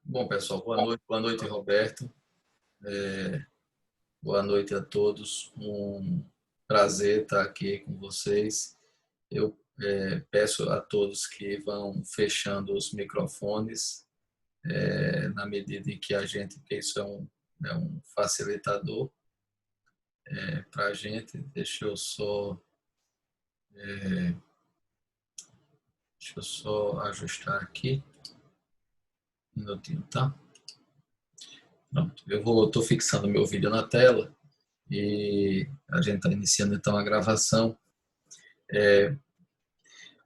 Bom, pessoal, boa noite, Roberto. Boa noite a todos. Um prazer estar aqui com vocês. Eu peço a todos que vão fechando os microfones, na medida em que a gente, que isso é um facilitador para a gente. Deixa eu só ajustar aqui, um minutinho, tá? Pronto, estou fixando meu vídeo na tela e a gente está iniciando então a gravação.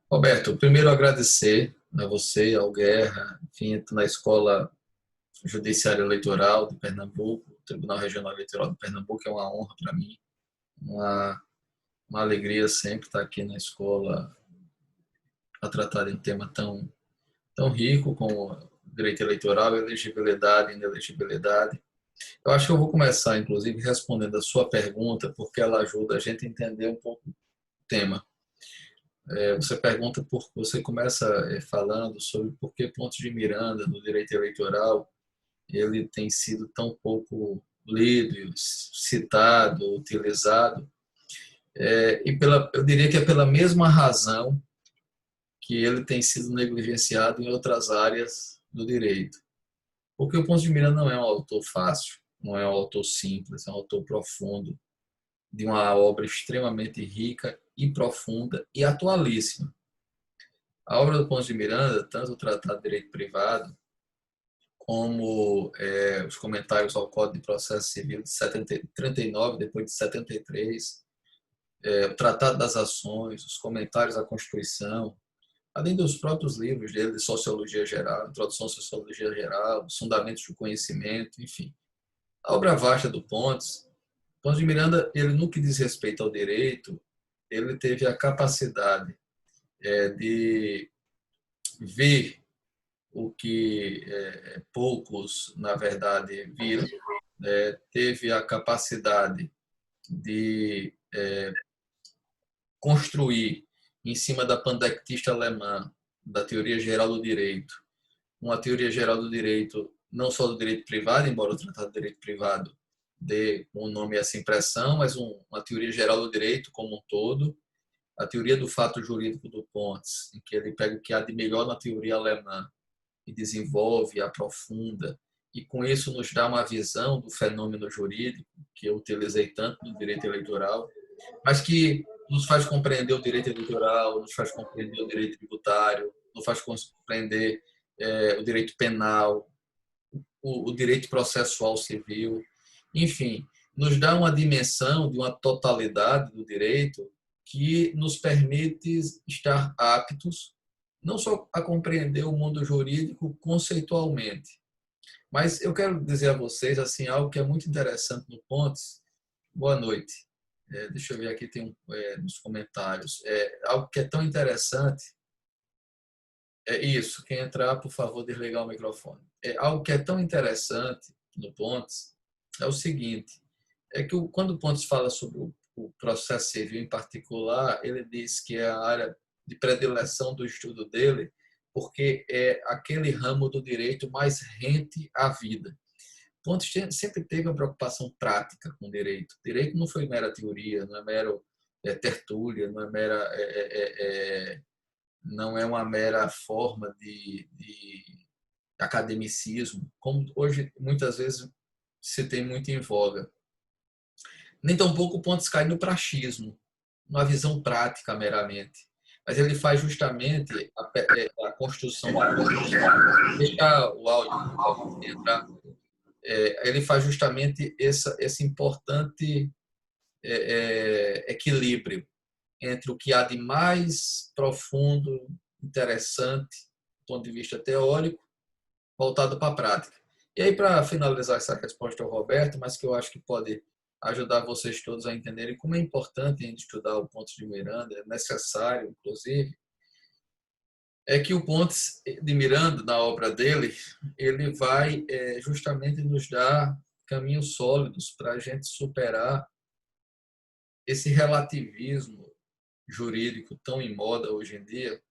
Roberto, primeiro agradecer a você, ao Guerra, enfim, na Escola Judiciária Eleitoral de Pernambuco, Tribunal Regional Eleitoral de Pernambuco, é uma honra para mim, uma, uma alegria sempre estar aqui na escola a tratar de um tema tão rico como direito eleitoral, elegibilidade e inelegibilidade. Eu acho que eu vou começar, inclusive, respondendo a sua pergunta, porque ela ajuda a gente a entender um pouco o tema. Você começa falando sobre por que Pontes de Miranda, no direito eleitoral, ele tem sido tão pouco lido, citado, utilizado, eu diria que é pela mesma razão que ele tem sido negligenciado em outras áreas do direito. Porque o Pontes de Miranda não é um autor fácil, não é um autor simples, é um autor profundo, de uma obra extremamente rica e profunda e atualíssima. A obra do Pontes de Miranda, tanto o Tratado de Direito Privado, como os comentários ao Código de Processo Civil de 39, depois de 73, o Tratado das Ações, os comentários à Constituição, além dos próprios livros dele de Sociologia Geral, Introdução à Sociologia Geral, os Fundamentos do Conhecimento, enfim. A obra vasta do Pontes de Miranda, ele no que diz respeito ao direito, ele teve a capacidade de ver o que poucos, na verdade, viram, teve a capacidade de construir, em cima da pandectista alemã, da teoria geral do direito, uma teoria geral do direito, não só do direito privado, embora o Tratado de Direito Privado dê um nome a essa impressão, mas uma teoria geral do direito como um todo, a teoria do fato jurídico do Pontes, em que ele pega o que há de melhor na teoria alemã e desenvolve, aprofunda, e com isso nos dá uma visão do fenômeno jurídico, que eu utilizei tanto no direito eleitoral, mas que nos faz compreender o direito eleitoral, nos faz compreender o direito tributário, nos faz compreender o direito penal, o direito processual civil, enfim, nos dá uma dimensão de uma totalidade do direito que nos permite estar aptos não só a compreender o mundo jurídico conceitualmente, mas eu quero dizer a vocês assim algo que é muito interessante no Pontes. Boa noite. Deixa eu ver aqui, tem nos comentários. Algo que é tão interessante. É isso, quem entrar, por favor, desligar o microfone. Algo que é tão interessante no Pontes é o seguinte, é que quando o Pontes fala sobre o processo civil em particular, ele diz que é a área de predileção do estudo dele, porque é aquele ramo do direito mais rente à vida. Pontes sempre teve uma preocupação prática com o direito. Direito não foi mera teoria, não é mero tertúlia, não é uma mera forma de academicismo, como hoje muitas vezes se tem muito em voga. Nem tampouco Pontes cai no praxismo, numa visão prática meramente. Mas ele faz justamente a construção da... Deixa o áudio, por favor, entrar. Ele faz justamente esse importante equilíbrio entre o que há de mais profundo, interessante, do ponto de vista teórico, voltado para a prática. E aí, para finalizar essa resposta ao Roberto, mas que eu acho que pode ajudar vocês todos a entenderem como é importante a gente estudar o Pontes de Miranda, é necessário, inclusive, é que o Pontes de Miranda, na obra dele, ele vai justamente nos dar caminhos sólidos para a gente superar esse relativismo jurídico tão em moda hoje em dia,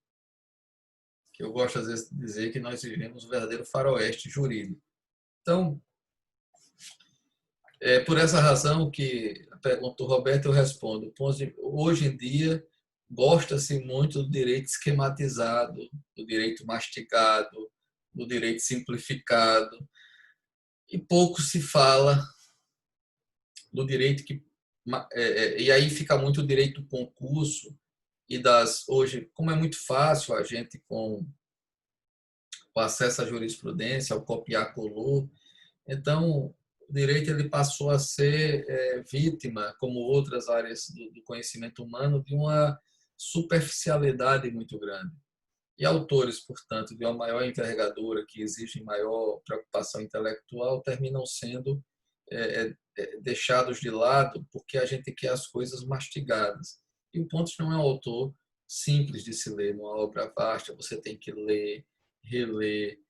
que eu gosto às vezes de dizer que nós vivemos um verdadeiro faroeste jurídico. Então, por essa razão que a pergunta do Roberto eu respondo. Hoje em dia, gosta-se muito do direito esquematizado, do direito mastigado, do direito simplificado, e pouco se fala do direito que... E aí fica muito o direito do concurso e hoje, como é muito fácil a gente com o acesso à jurisprudência, ao copiar colou, então o direito ele passou a ser vítima, como outras áreas do conhecimento humano, de uma superficialidade muito grande. E autores, portanto, de uma maior envergadura, que exigem maior preocupação intelectual, terminam sendo deixados de lado porque a gente quer as coisas mastigadas. E o Pontes não é um autor simples de se ler, numa obra vasta, você tem que ler, reler.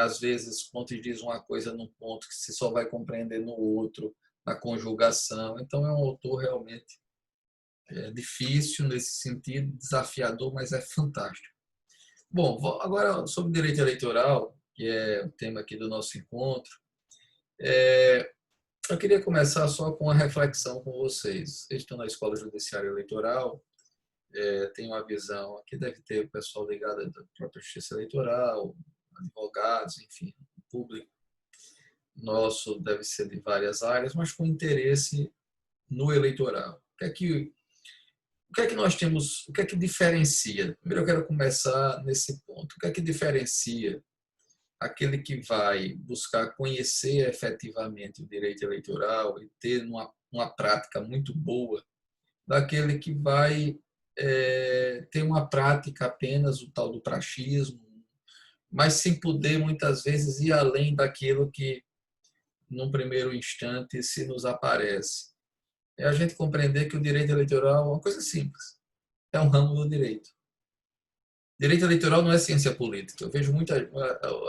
Às vezes, Pontes diz uma coisa num ponto que você só vai compreender no outro, na conjugação. Então, é um autor realmente difícil nesse sentido, desafiador, mas é fantástico. Bom, agora sobre direito eleitoral, que é o tema aqui do nosso encontro, eu queria começar só com uma reflexão com vocês. Vocês estão na Escola Judiciária Eleitoral, tem uma visão, aqui deve ter o pessoal ligado da própria Justiça Eleitoral, advogados, enfim, o público nosso deve ser de várias áreas, mas com interesse no eleitoral. O que é que nós temos, o que é que diferencia? Primeiro eu quero começar nesse ponto. O que é que diferencia aquele que vai buscar conhecer efetivamente o direito eleitoral e ter uma prática muito boa, daquele que vai ter uma prática apenas o tal do praxismo, mas sem poder muitas vezes ir além daquilo que num primeiro instante se nos aparece. É a gente compreender que o direito eleitoral é uma coisa simples, é um ramo do direito. Direito eleitoral não é ciência política. Eu vejo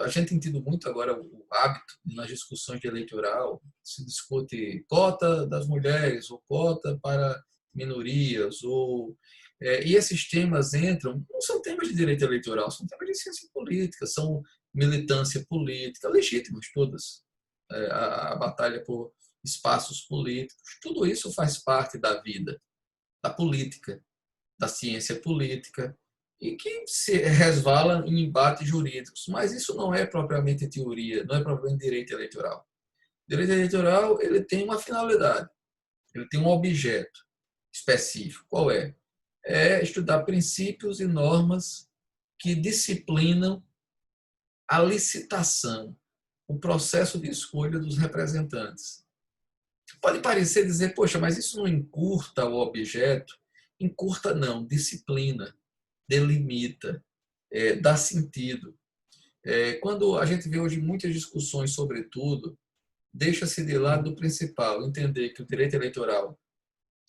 a gente tem tido muito agora o hábito nas discussões de eleitoral, se discute cota das mulheres ou cota para minorias e esses temas entram, não são temas de direito eleitoral, são temas de ciência política, são militância política, legítimas todas, a batalha por espaços políticos, tudo isso faz parte da vida, da política, da ciência política, e que se resvala em embates jurídicos. Mas isso não é propriamente teoria, não é propriamente direito eleitoral. O direito eleitoral ele tem uma finalidade, ele tem um objeto específico. Qual é? É estudar princípios e normas que disciplinam a licitação, o processo de escolha dos representantes. Pode parecer dizer, poxa, mas isso não encurta o objeto? Encurta não, disciplina, delimita, dá sentido. Quando a gente vê hoje muitas discussões sobre tudo, deixa-se de lado do principal, entender que o direito eleitoral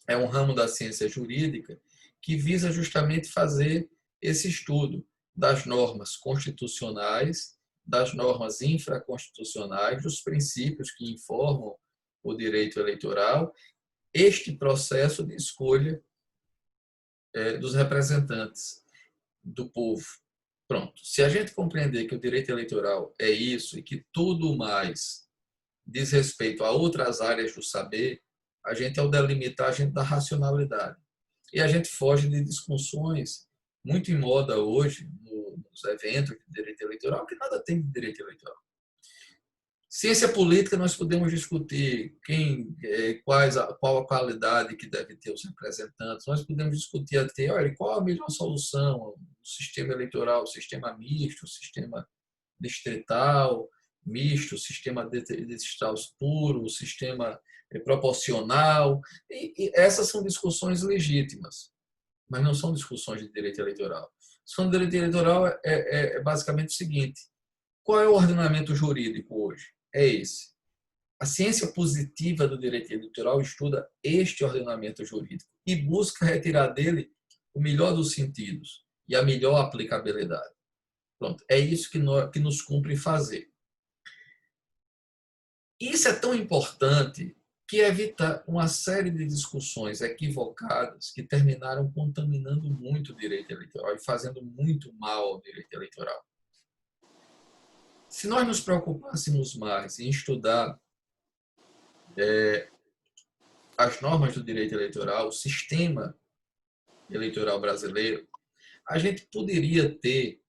é um ramo da ciência jurídica que visa justamente fazer esse estudo das normas constitucionais, das normas infraconstitucionais, dos princípios que informam o direito eleitoral, este processo de escolha dos representantes do povo. Pronto. Se a gente compreender que o direito eleitoral é isso e que tudo mais diz respeito a outras áreas do saber, a gente, ao delimitar, a gente dá racionalidade. E a gente foge de discussões muito em moda hoje, nos eventos de direito eleitoral, que nada tem de direito eleitoral. Ciência política, nós podemos discutir qual a qualidade que deve ter os representantes, nós podemos discutir até, olha, qual a melhor solução, o sistema eleitoral, o sistema misto, o sistema distrital misto, o sistema distrital puro, o sistema proporcional, e essas são discussões legítimas, mas não são discussões de direito eleitoral. A discussão de direito eleitoral é basicamente o seguinte: qual é o ordenamento jurídico hoje? É esse. A ciência positiva do direito eleitoral estuda este ordenamento jurídico e busca retirar dele o melhor dos sentidos e a melhor aplicabilidade. Pronto, é isso que nos cumpre fazer. Isso é tão importante que evitar uma série de discussões equivocadas que terminaram contaminando muito o direito eleitoral e fazendo muito mal ao direito eleitoral. Se nós nos preocupássemos mais em estudar as normas do direito eleitoral, o sistema eleitoral brasileiro, a gente poderia ter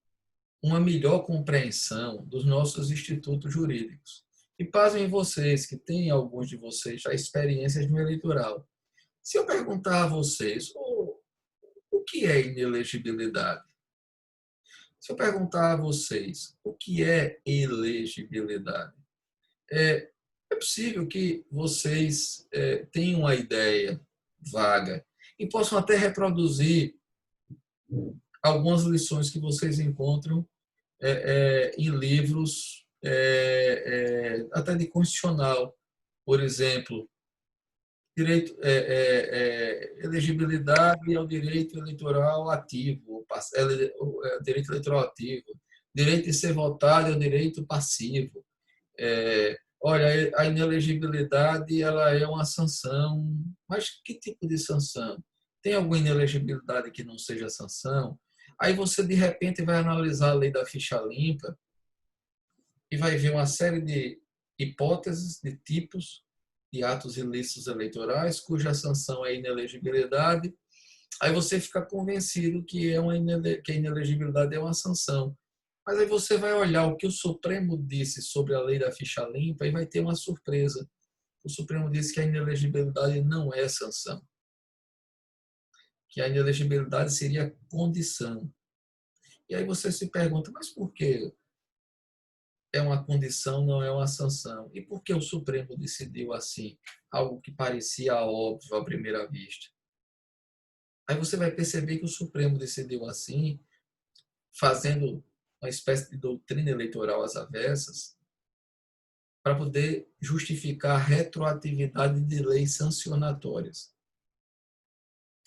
uma melhor compreensão dos nossos institutos jurídicos. E pasmem vocês, que tem alguns de vocês já experiências no eleitoral. Se eu perguntar a vocês o que é inelegibilidade? Se eu perguntar a vocês o que é elegibilidade, é possível que vocês tenham uma ideia vaga e possam até reproduzir algumas lições que vocês encontram em livros até de constitucional. Por exemplo, direito, elegibilidade ao direito eleitoral ativo, direito eleitoral ativo, direito de ser votado ao direito passivo. Olha, a inelegibilidade ela é uma sanção, mas que tipo de sanção? Tem alguma inelegibilidade que não seja sanção? Aí você, de repente, vai analisar a lei da ficha limpa e vai ver uma série de hipóteses, de tipos de atos ilícitos eleitorais, cuja sanção é inelegibilidade. Aí você fica convencido que que a inelegibilidade é uma sanção. Mas aí você vai olhar o que o Supremo disse sobre a lei da ficha limpa e vai ter uma surpresa. O Supremo disse que a inelegibilidade não é sanção, que a inelegibilidade seria condição. E aí você se pergunta, mas por que é uma condição, não é uma sanção? E por que o Supremo decidiu assim? Algo que parecia óbvio à primeira vista. Aí você vai perceber que o Supremo decidiu assim, fazendo uma espécie de doutrina eleitoral às avessas, para poder justificar a retroatividade de leis sancionatórias.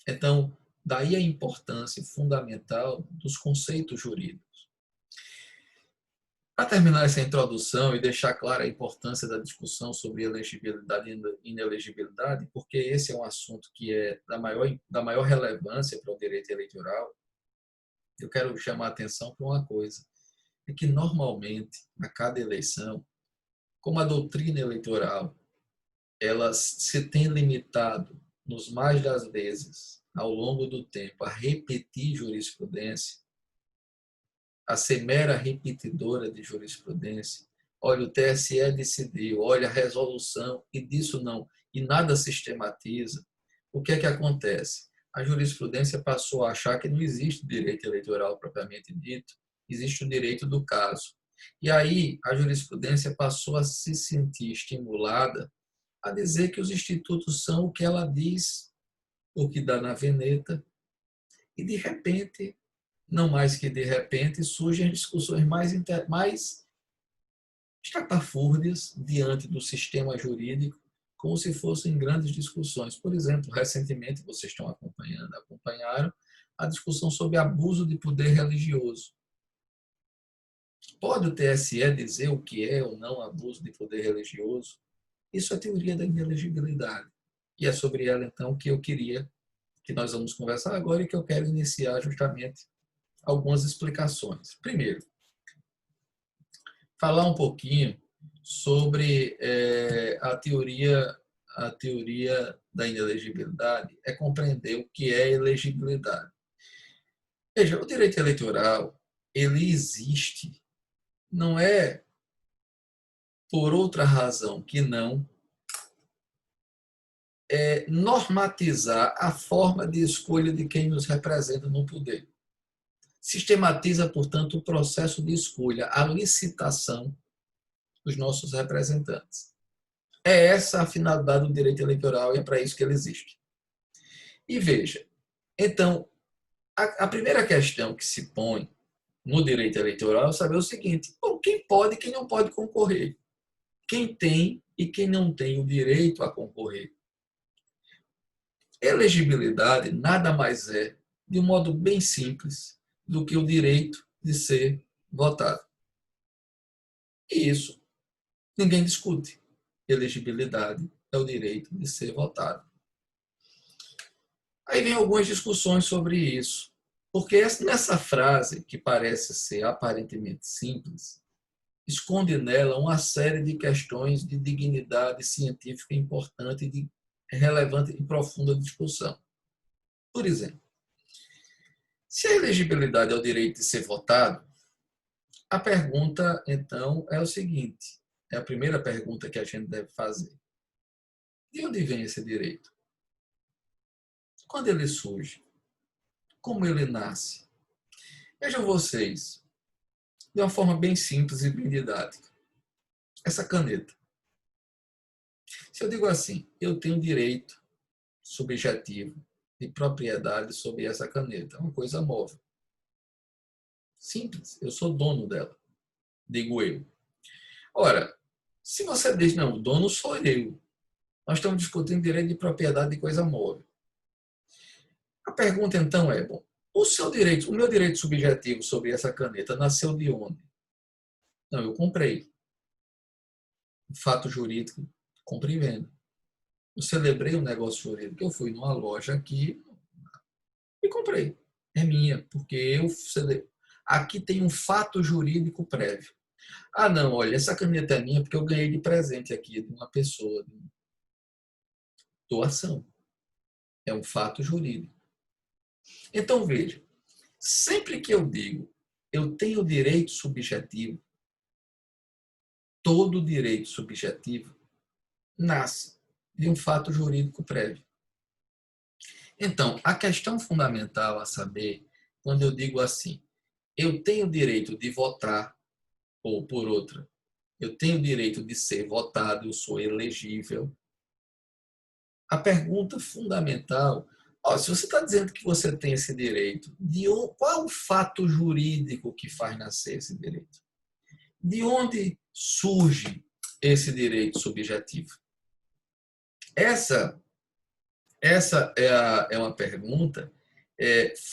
Então, daí a importância fundamental dos conceitos jurídicos. Para terminar essa introdução e deixar clara a importância da discussão sobre elegibilidade e inelegibilidade, porque esse é um assunto que é da maior relevância para o direito eleitoral, eu quero chamar a atenção para uma coisa, é que normalmente, a cada eleição, como a doutrina eleitoral ela se tem limitado, nos mais das vezes, ao longo do tempo, a repetir jurisprudência, a ser mera repetidora de jurisprudência. Olha, o TSE decidiu, olha a resolução, e disso não, e nada sistematiza. O que é que acontece? A jurisprudência passou a achar que não existe direito eleitoral propriamente dito, existe o direito do caso. E aí a jurisprudência passou a se sentir estimulada a dizer que os institutos são o que ela diz, o que dá na veneta, e de repente, não mais que de repente, surgem discussões mais estapafúrdias diante do sistema jurídico, como se fossem grandes discussões. Por exemplo, recentemente, vocês estão acompanharam a discussão sobre abuso de poder religioso. Pode o TSE dizer o que é ou não abuso de poder religioso? Isso é a teoria da inelegibilidade. E é sobre ela, então, que eu queria que nós vamos conversar agora e que eu quero iniciar justamente algumas explicações. Primeiro, falar um pouquinho sobre a teoria da inelegibilidade, é compreender o que é elegibilidade. Veja, o direito eleitoral, ele existe, não é por outra razão que não normatizar a forma de escolha de quem nos representa no poder. Sistematiza, portanto, o processo de escolha, a licitação dos nossos representantes. É essa a finalidade do direito eleitoral e é para isso que ele existe. E veja, então, a primeira questão que se põe no direito eleitoral é saber o seguinte: quem pode e quem não pode concorrer? Quem tem e quem não tem o direito a concorrer? Elegibilidade nada mais é, de um modo bem simples, do que o direito de ser votado. E isso ninguém discute. Elegibilidade é o direito de ser votado. Aí vem algumas discussões sobre isso, porque nessa frase, que parece ser aparentemente simples, esconde nela uma série de questões de dignidade científica importante, de relevante e profunda discussão. Por exemplo, se a elegibilidade é o direito de ser votado, a pergunta, então, é o seguinte, é a primeira pergunta que a gente deve fazer. De onde vem esse direito? Quando ele surge? Como ele nasce? Vejam vocês, de uma forma bem simples e bem didática. Essa caneta. Se eu digo assim, eu tenho direito subjetivo de propriedade sobre essa caneta, é uma coisa móvel. Simples, eu sou dono dela, digo eu. Ora, se você diz, não, o dono sou eu, nós estamos discutindo direito de propriedade de coisa móvel. A pergunta então é, bom, o meu direito subjetivo sobre essa caneta nasceu de onde? Não, eu comprei. Um fato jurídico, comprei e vendo. Eu celebrei um negócio jurídico, eu fui numa loja aqui e comprei. É minha, porque eu celebrei. Aqui tem um fato jurídico prévio. Ah, não, olha, essa caneta é minha porque eu ganhei de presente aqui de uma pessoa, de doação. É um fato jurídico. Então, veja, sempre que eu digo eu tenho direito subjetivo, todo direito subjetivo nasce de um fato jurídico prévio. Então, a questão fundamental a saber, quando eu digo assim, eu tenho direito de votar, ou por outra, eu tenho direito de ser votado, eu sou elegível. A pergunta fundamental, se você está dizendo que você tem esse direito, qual é o fato jurídico que faz nascer esse direito? De onde surge esse direito subjetivo? Essa é uma pergunta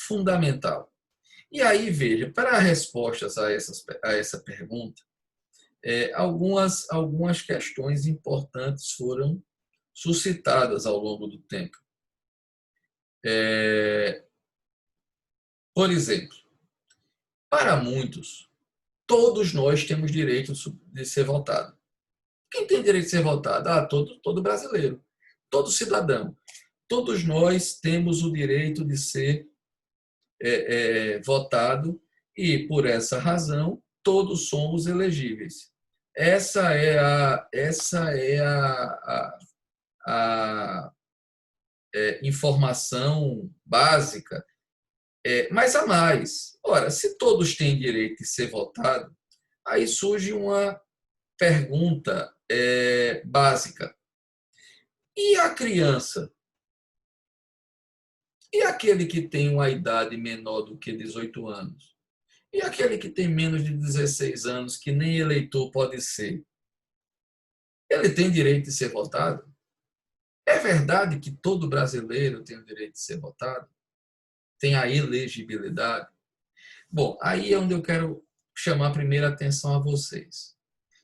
fundamental. E aí, veja, para respostas a essa pergunta, algumas questões importantes foram suscitadas ao longo do tempo. Por exemplo, para muitos, todos nós temos direito de ser votado. Quem tem direito de ser votado? Todo brasileiro, todo cidadão. Todos nós temos o direito de ser votado e, por essa razão, todos somos elegíveis. Essa é a informação básica. Mas há mais. Ora, se todos têm direito de ser votado, aí surge uma pergunta básica. E a criança? E aquele que tem uma idade menor do que 18 anos? E aquele que tem menos de 16 anos, que nem eleitor pode ser? Ele tem direito de ser votado? É verdade que todo brasileiro tem o direito de ser votado? Tem a elegibilidade? Bom, aí é onde eu quero chamar a primeira atenção a vocês.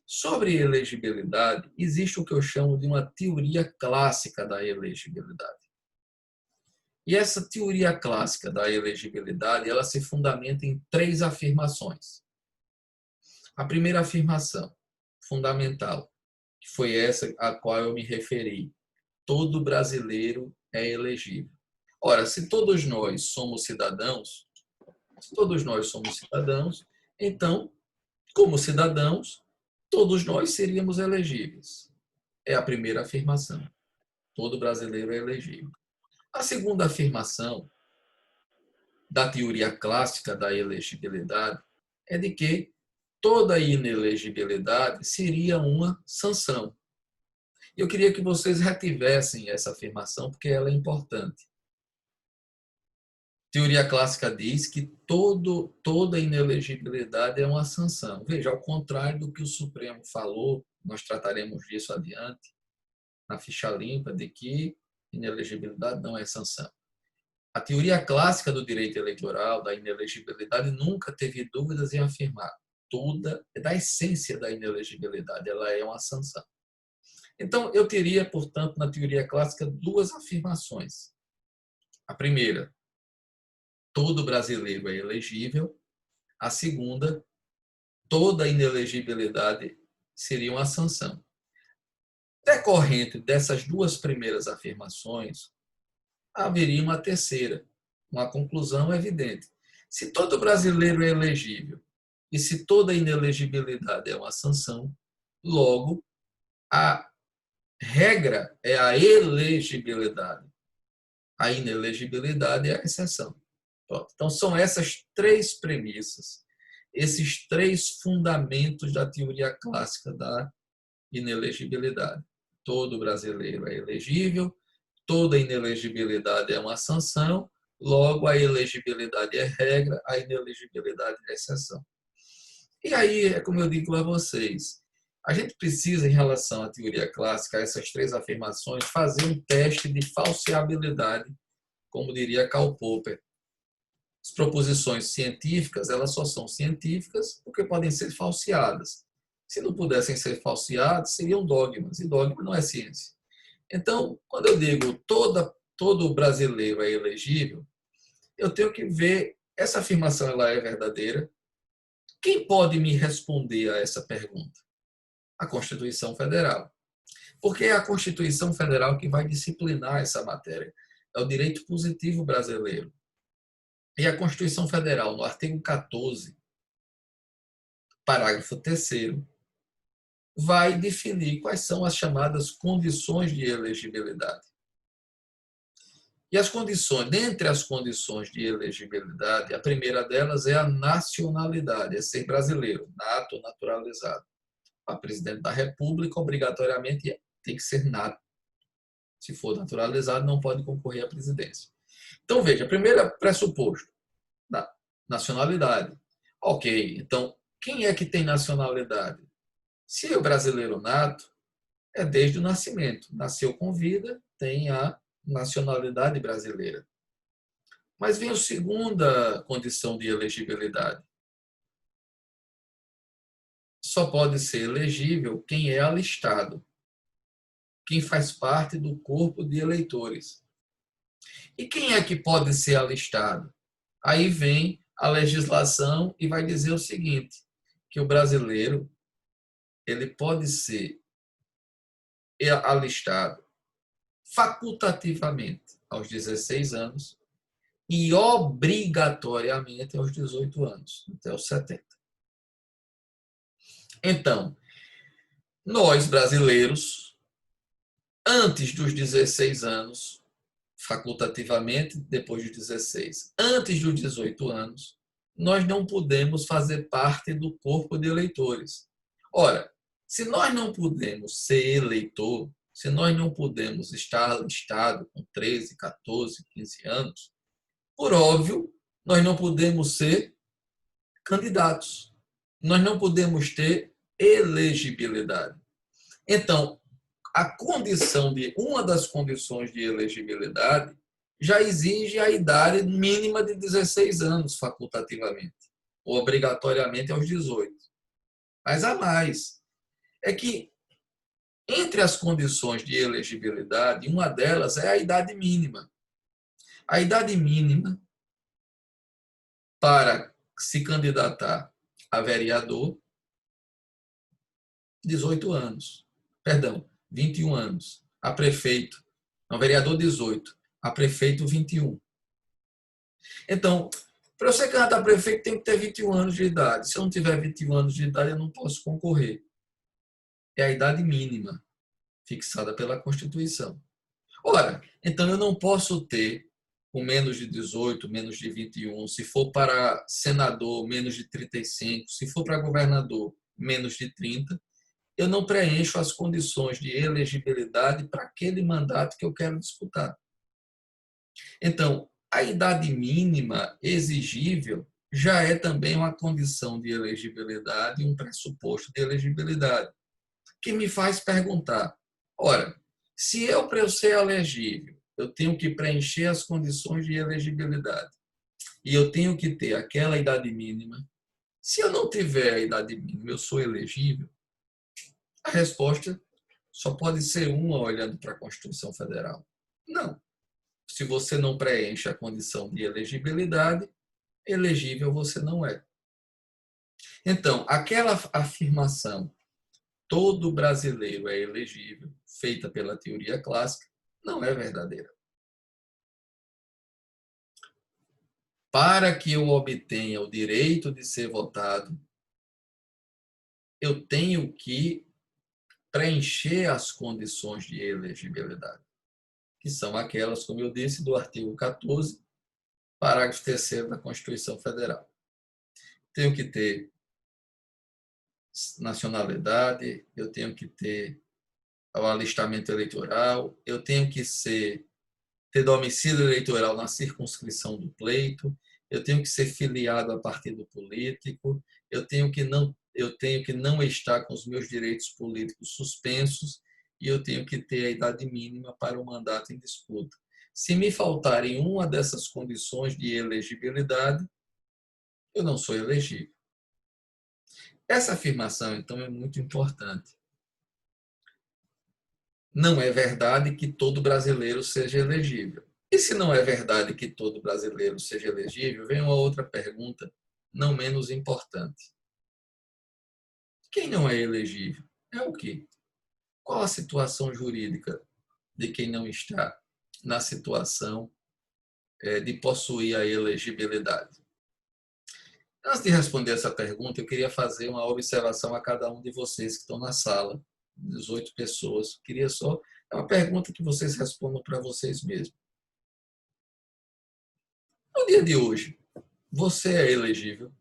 Sobre elegibilidade, existe o que eu chamo de uma teoria clássica da elegibilidade. E essa teoria clássica da elegibilidade, ela se fundamenta em 3 afirmações. A primeira afirmação, fundamental, que foi essa a qual eu me referi. Todo brasileiro é elegível. Ora, se todos nós somos cidadãos, então, como cidadãos, todos nós seríamos elegíveis. É a primeira afirmação. Todo brasileiro é elegível. A segunda afirmação da teoria clássica da elegibilidade é de que toda inelegibilidade seria uma sanção. Eu queria que vocês retivessem essa afirmação, porque ela é importante. A teoria clássica diz que toda inelegibilidade é uma sanção. Veja, ao contrário do que o Supremo falou, nós trataremos disso adiante, na ficha limpa, de que inelegibilidade não é sanção. A teoria clássica do direito eleitoral, da inelegibilidade, nunca teve dúvidas em afirmar da essência da inelegibilidade, ela é uma sanção. Então, eu teria, portanto, na teoria clássica, duas afirmações. A primeira, todo brasileiro é elegível. A segunda, toda inelegibilidade seria uma sanção. Decorrente dessas duas primeiras afirmações, haveria uma terceira, uma conclusão evidente. Se todo brasileiro é elegível e se toda inelegibilidade é uma sanção, logo, a regra é a elegibilidade. A inelegibilidade é a exceção. Então, são essas três premissas, esses três fundamentos da teoria clássica da inelegibilidade. Todo brasileiro é elegível, toda inelegibilidade é uma sanção, logo a elegibilidade é regra, a inelegibilidade é exceção. E aí, é como eu digo a vocês, a gente precisa, em relação à teoria clássica, essas três afirmações, fazer um teste de falseabilidade, como diria Karl Popper. As proposições científicas, elas só são científicas porque podem ser falseadas. Se não pudessem ser falseadas, seriam dogmas, e dogma não é ciência. Então, quando eu digo todo brasileiro é elegível, eu tenho que ver, essa afirmação ela é verdadeira? Quem pode me responder a essa pergunta? A Constituição Federal. Porque é a Constituição Federal que vai disciplinar essa matéria. É o direito positivo brasileiro. E a Constituição Federal, no artigo 14, parágrafo 3º, vai definir quais são as chamadas condições de elegibilidade. E as condições, dentre as condições de elegibilidade, a primeira delas é a nacionalidade, é ser brasileiro, nato ou naturalizado. A presidente da República, obrigatoriamente, tem que ser nato. Se for naturalizado, não pode concorrer à presidência. Então, veja, primeiro pressuposto, nacionalidade. Ok, então, quem é que tem nacionalidade? Se é o brasileiro nato, é desde o nascimento. Nasceu com vida, tem a nacionalidade brasileira. Mas vem a segunda condição de elegibilidade. Só pode ser elegível quem é alistado, quem faz parte do corpo de eleitores. E quem é que pode ser alistado? Aí vem a legislação e vai dizer o seguinte, que o brasileiro ele pode ser alistado facultativamente aos 16 anos e obrigatoriamente aos 18 anos, até os 70. Então, nós brasileiros, antes dos 16 anos, facultativamente, depois dos 16, antes dos 18 anos, nós não podemos fazer parte do corpo de eleitores. Ora, se nós não podemos ser eleitor, se nós não podemos estar alistado com 13, 14, 15 anos, por óbvio, nós não podemos ser candidatos. Nós não podemos ter elegibilidade. Então, uma das condições de elegibilidade já exige a idade mínima de 16 anos, facultativamente, ou obrigatoriamente aos 18. Mas há mais. É que, entre as condições de elegibilidade, uma delas é a idade mínima. A idade mínima para se candidatar a vereador, 18 anos. Perdão, 21 anos. A prefeito, não, vereador 18. A prefeito 21. Então, para eu ser candidato a prefeito, tem que ter 21 anos de idade. Se eu não tiver 21 anos de idade, eu não posso concorrer. É a idade mínima fixada pela Constituição. Ora, então eu não posso ter com menos de 18, menos de 21, se for para senador, menos de 35, se for para governador, menos de 30, eu não preencho as condições de elegibilidade para aquele mandato que eu quero disputar. Então, a idade mínima exigível já é também uma condição de elegibilidade, um pressuposto de elegibilidade, que me faz perguntar, ora, se eu, para eu ser elegível, eu tenho que preencher as condições de elegibilidade e eu tenho que ter aquela idade mínima, se eu não tiver a idade mínima, eu sou elegível? A resposta Só pode ser uma olhando para a Constituição Federal. Não. Se você não preenche a condição de elegibilidade, elegível você não é. Então, aquela afirmação, todo brasileiro é elegível, feita pela teoria clássica, não é verdadeira. Para que eu obtenha o direito de ser votado, eu tenho que preencher as condições de elegibilidade, que são aquelas, como eu disse, do artigo 14, parágrafo 3º da Constituição Federal. Tenho que ter nacionalidade, eu tenho que ter o alistamento eleitoral, eu tenho que ter domicílio eleitoral na circunscrição do pleito, eu tenho que ser filiado a partido político, eu tenho que não estar com os meus direitos políticos suspensos e eu tenho que ter a idade mínima para o mandato em disputa. Se me faltarem uma dessas condições de elegibilidade, eu não sou elegível. Essa afirmação, então, é muito importante. Não é verdade que todo brasileiro seja elegível. E se não é verdade que todo brasileiro seja elegível, vem uma outra pergunta, não menos importante. Quem não é elegível? É o quê? Qual a situação jurídica de quem não está na situação de possuir a elegibilidade? Antes de responder essa pergunta, eu queria fazer uma observação a cada um de vocês que estão na sala, 18 pessoas. É uma pergunta que vocês respondam para vocês mesmos. No dia de hoje, você é elegível?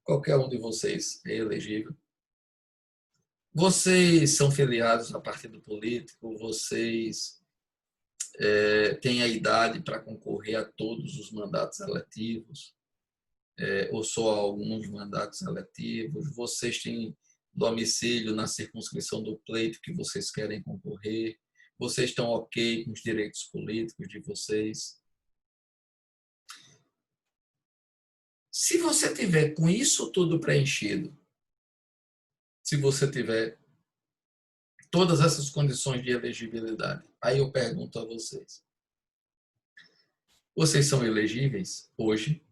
Qualquer um de vocês é elegível? Vocês são filiados a partido político? Vocês têm a idade para concorrer a todos os mandatos eletivos? Ou só a alguns mandatos eletivos? Vocês têm domicílio na circunscrição do pleito que vocês querem concorrer? Vocês estão ok com os direitos políticos de vocês? Se você tiver com isso tudo preenchido, se você tiver todas essas condições de elegibilidade, aí eu pergunto a vocês: vocês são elegíveis hoje?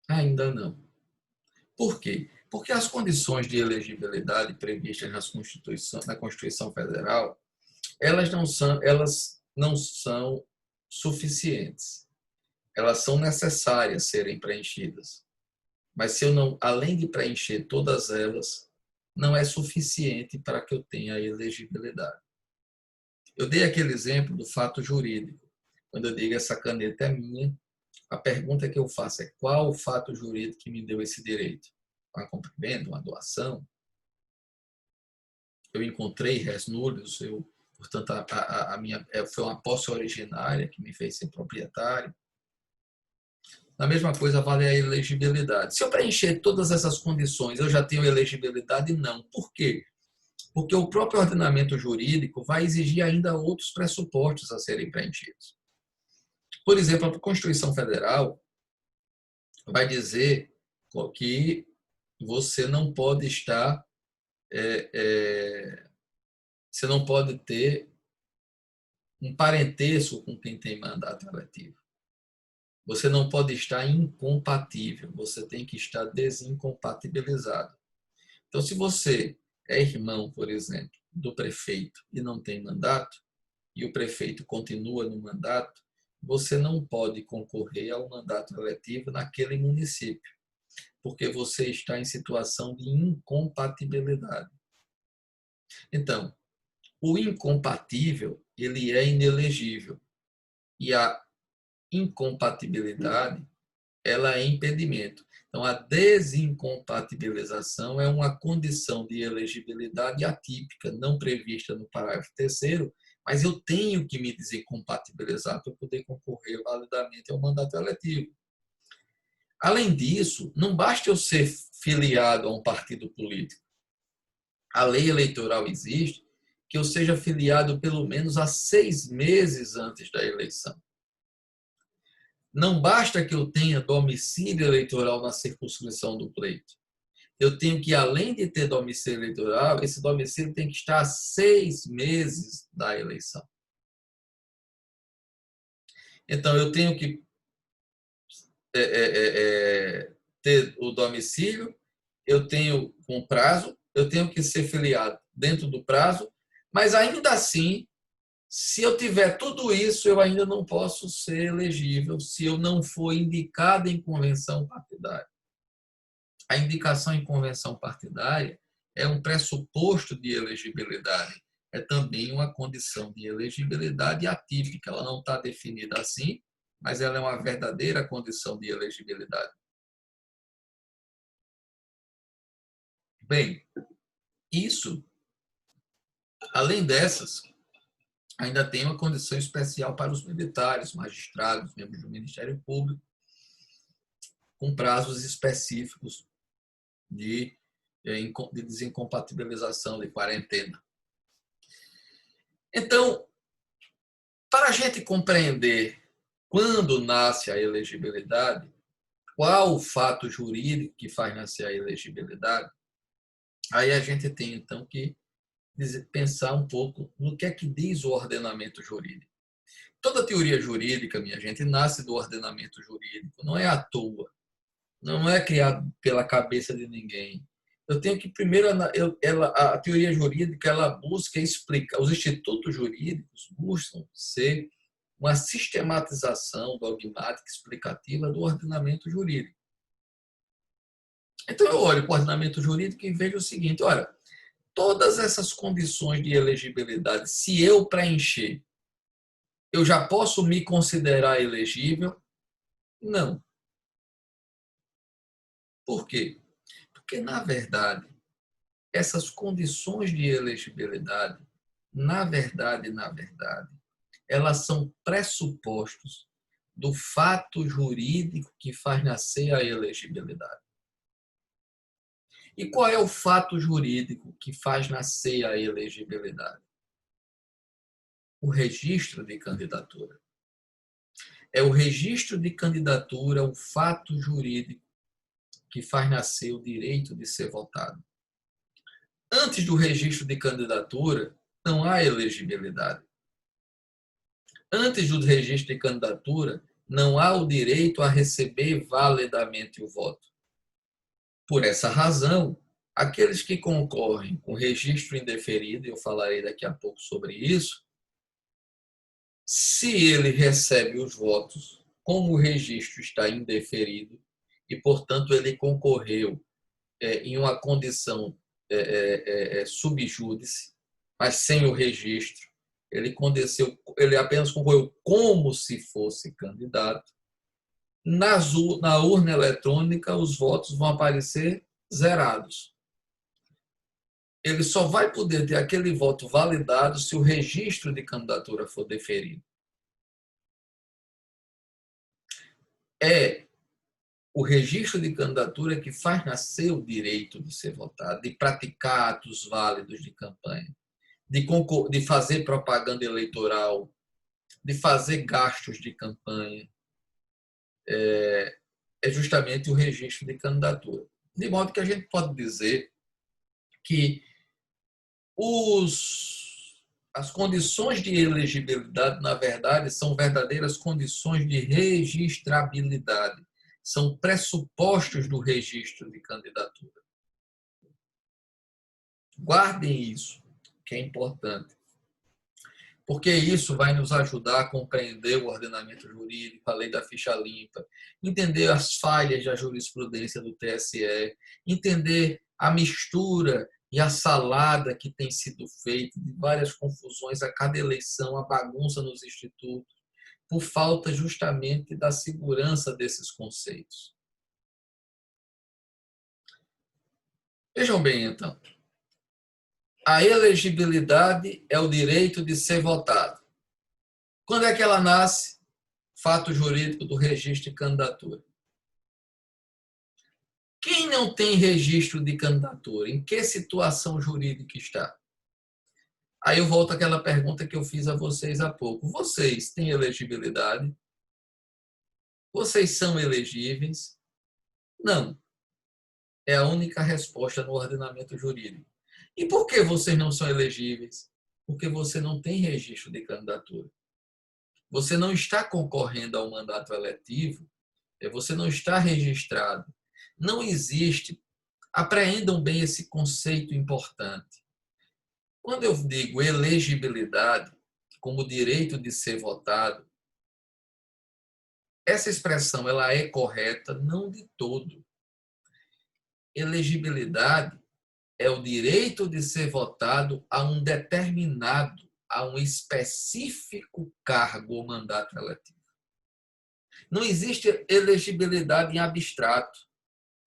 Ainda não. Por quê? Porque as condições de elegibilidade previstas na Constituição Federal, elas não são suficientes. Elas são necessárias serem preenchidas. Mas se eu não, além de preencher todas elas, não é suficiente para que eu tenha a elegibilidade. Eu dei aquele exemplo do fato jurídico. Quando eu digo essa caneta é minha, a pergunta que eu faço é: qual o fato jurídico que me deu esse direito? Uma compra-venda, uma doação? Eu encontrei res nullius, portanto, a minha foi uma posse originária que me fez ser proprietário. A mesma coisa vale a elegibilidade. Se eu preencher todas essas condições, eu já tenho elegibilidade? Não. Por quê? Porque o próprio ordenamento jurídico vai exigir ainda outros pressupostos a serem preenchidos. Por exemplo, a Constituição Federal vai dizer que você não pode estar, você não pode ter um parentesco com quem tem mandato eletivo. Você não pode estar incompatível, você tem que estar desincompatibilizado. Então, se você é irmão, por exemplo, do prefeito e não tem mandato, e o prefeito continua no mandato, você não pode concorrer ao mandato eletivo naquele município, porque você está em situação de incompatibilidade. Então, o incompatível, ele é inelegível. E a incompatibilidade, ela é impedimento. Então, a desincompatibilização é uma condição de elegibilidade atípica, não prevista no parágrafo 3º, mas eu tenho que me desincompatibilizar para poder concorrer validamente ao mandato eletivo. Além disso, não basta eu ser filiado a um partido político. A lei eleitoral exige que eu seja filiado pelo menos há 6 meses antes da eleição. Não basta que eu tenha domicílio eleitoral na circunscrição do pleito. eu tenho que, além de ter domicílio eleitoral, esse domicílio tem que estar a 6 meses da eleição. Então, eu tenho que ter o domicílio, eu tenho um prazo, eu tenho que ser filiado dentro do prazo, mas ainda assim, se eu tiver tudo isso, eu ainda não posso ser elegível se eu não for indicado em convenção partidária. A indicação em convenção partidária é um pressuposto de elegibilidade, é também uma condição de elegibilidade atípica. Ela não está definida assim, mas ela é uma verdadeira condição de elegibilidade. Bem, isso, além dessas, ainda tem uma condição especial para os militares, magistrados, membros do Ministério Público, com prazos específicos de desincompatibilização, de quarentena. Então, para a gente compreender quando nasce a elegibilidade, qual o fato jurídico que faz nascer a elegibilidade, aí a gente tem, então, que pensar um pouco no que é que diz o ordenamento jurídico. Toda teoria jurídica, minha gente, nasce do ordenamento jurídico, não é à toa, não é criado pela cabeça de ninguém. Eu tenho que primeiro a teoria jurídica ela busca explicar, os institutos jurídicos buscam ser uma sistematização dogmática explicativa do ordenamento jurídico. Então eu olho para o ordenamento jurídico e vejo o seguinte, olha, todas essas condições de elegibilidade, se eu preencher, eu já posso me considerar elegível? Não. Por quê? Porque, na verdade, essas condições de elegibilidade, na verdade, elas são pressupostos do fato jurídico que faz nascer a elegibilidade. E qual é o fato jurídico que faz nascer a elegibilidade? O registro de candidatura. É o registro de candidatura o fato jurídico que faz nascer o direito de ser votado. Antes do registro de candidatura, não há elegibilidade. Antes do registro de candidatura, não há o direito a receber validamente o voto. Por essa razão, aqueles que concorrem com registro indeferido, eu falarei daqui a pouco sobre isso, se ele recebe os votos, como o registro está indeferido, e, portanto, ele concorreu em uma condição sub judice, mas sem o registro, ele apenas concorreu como se fosse candidato. Na urna eletrônica, os votos vão aparecer zerados. Ele só vai poder ter aquele voto validado se o registro de candidatura for deferido. É o registro de candidatura que faz nascer o direito de ser votado, de praticar atos válidos de campanha, de fazer propaganda eleitoral, de fazer gastos de campanha. É justamente o registro de candidatura. De modo que a gente pode dizer que as condições de elegibilidade, na verdade, são verdadeiras condições de registrabilidade. São pressupostos do registro de candidatura. Guardem isso, que é importante. Porque isso vai nos ajudar a compreender o ordenamento jurídico, a lei da ficha limpa, entender as falhas da jurisprudência do TSE, entender a mistura e a salada que tem sido feita de várias confusões a cada eleição, a bagunça nos institutos, por falta justamente da segurança desses conceitos. Vejam bem, então. A elegibilidade é o direito de ser votado. Quando é que ela nasce? Fato jurídico do registro de candidatura. Quem não tem registro de candidatura, em que situação jurídica está? Aí eu volto àquela pergunta que eu fiz a vocês há pouco. Vocês têm elegibilidade? Vocês são elegíveis? Não. É a única resposta no ordenamento jurídico. E por que vocês não são elegíveis? Porque você não tem registro de candidatura. Você não está concorrendo ao mandato eletivo, você não está registrado. Não existe. Apreendam bem esse conceito importante. Quando eu digo elegibilidade como direito de ser votado, essa expressão ela é correta? Não de todo. Elegibilidade é o direito de ser votado a um determinado, a um específico cargo ou mandato eletivo. Não existe elegibilidade em abstrato.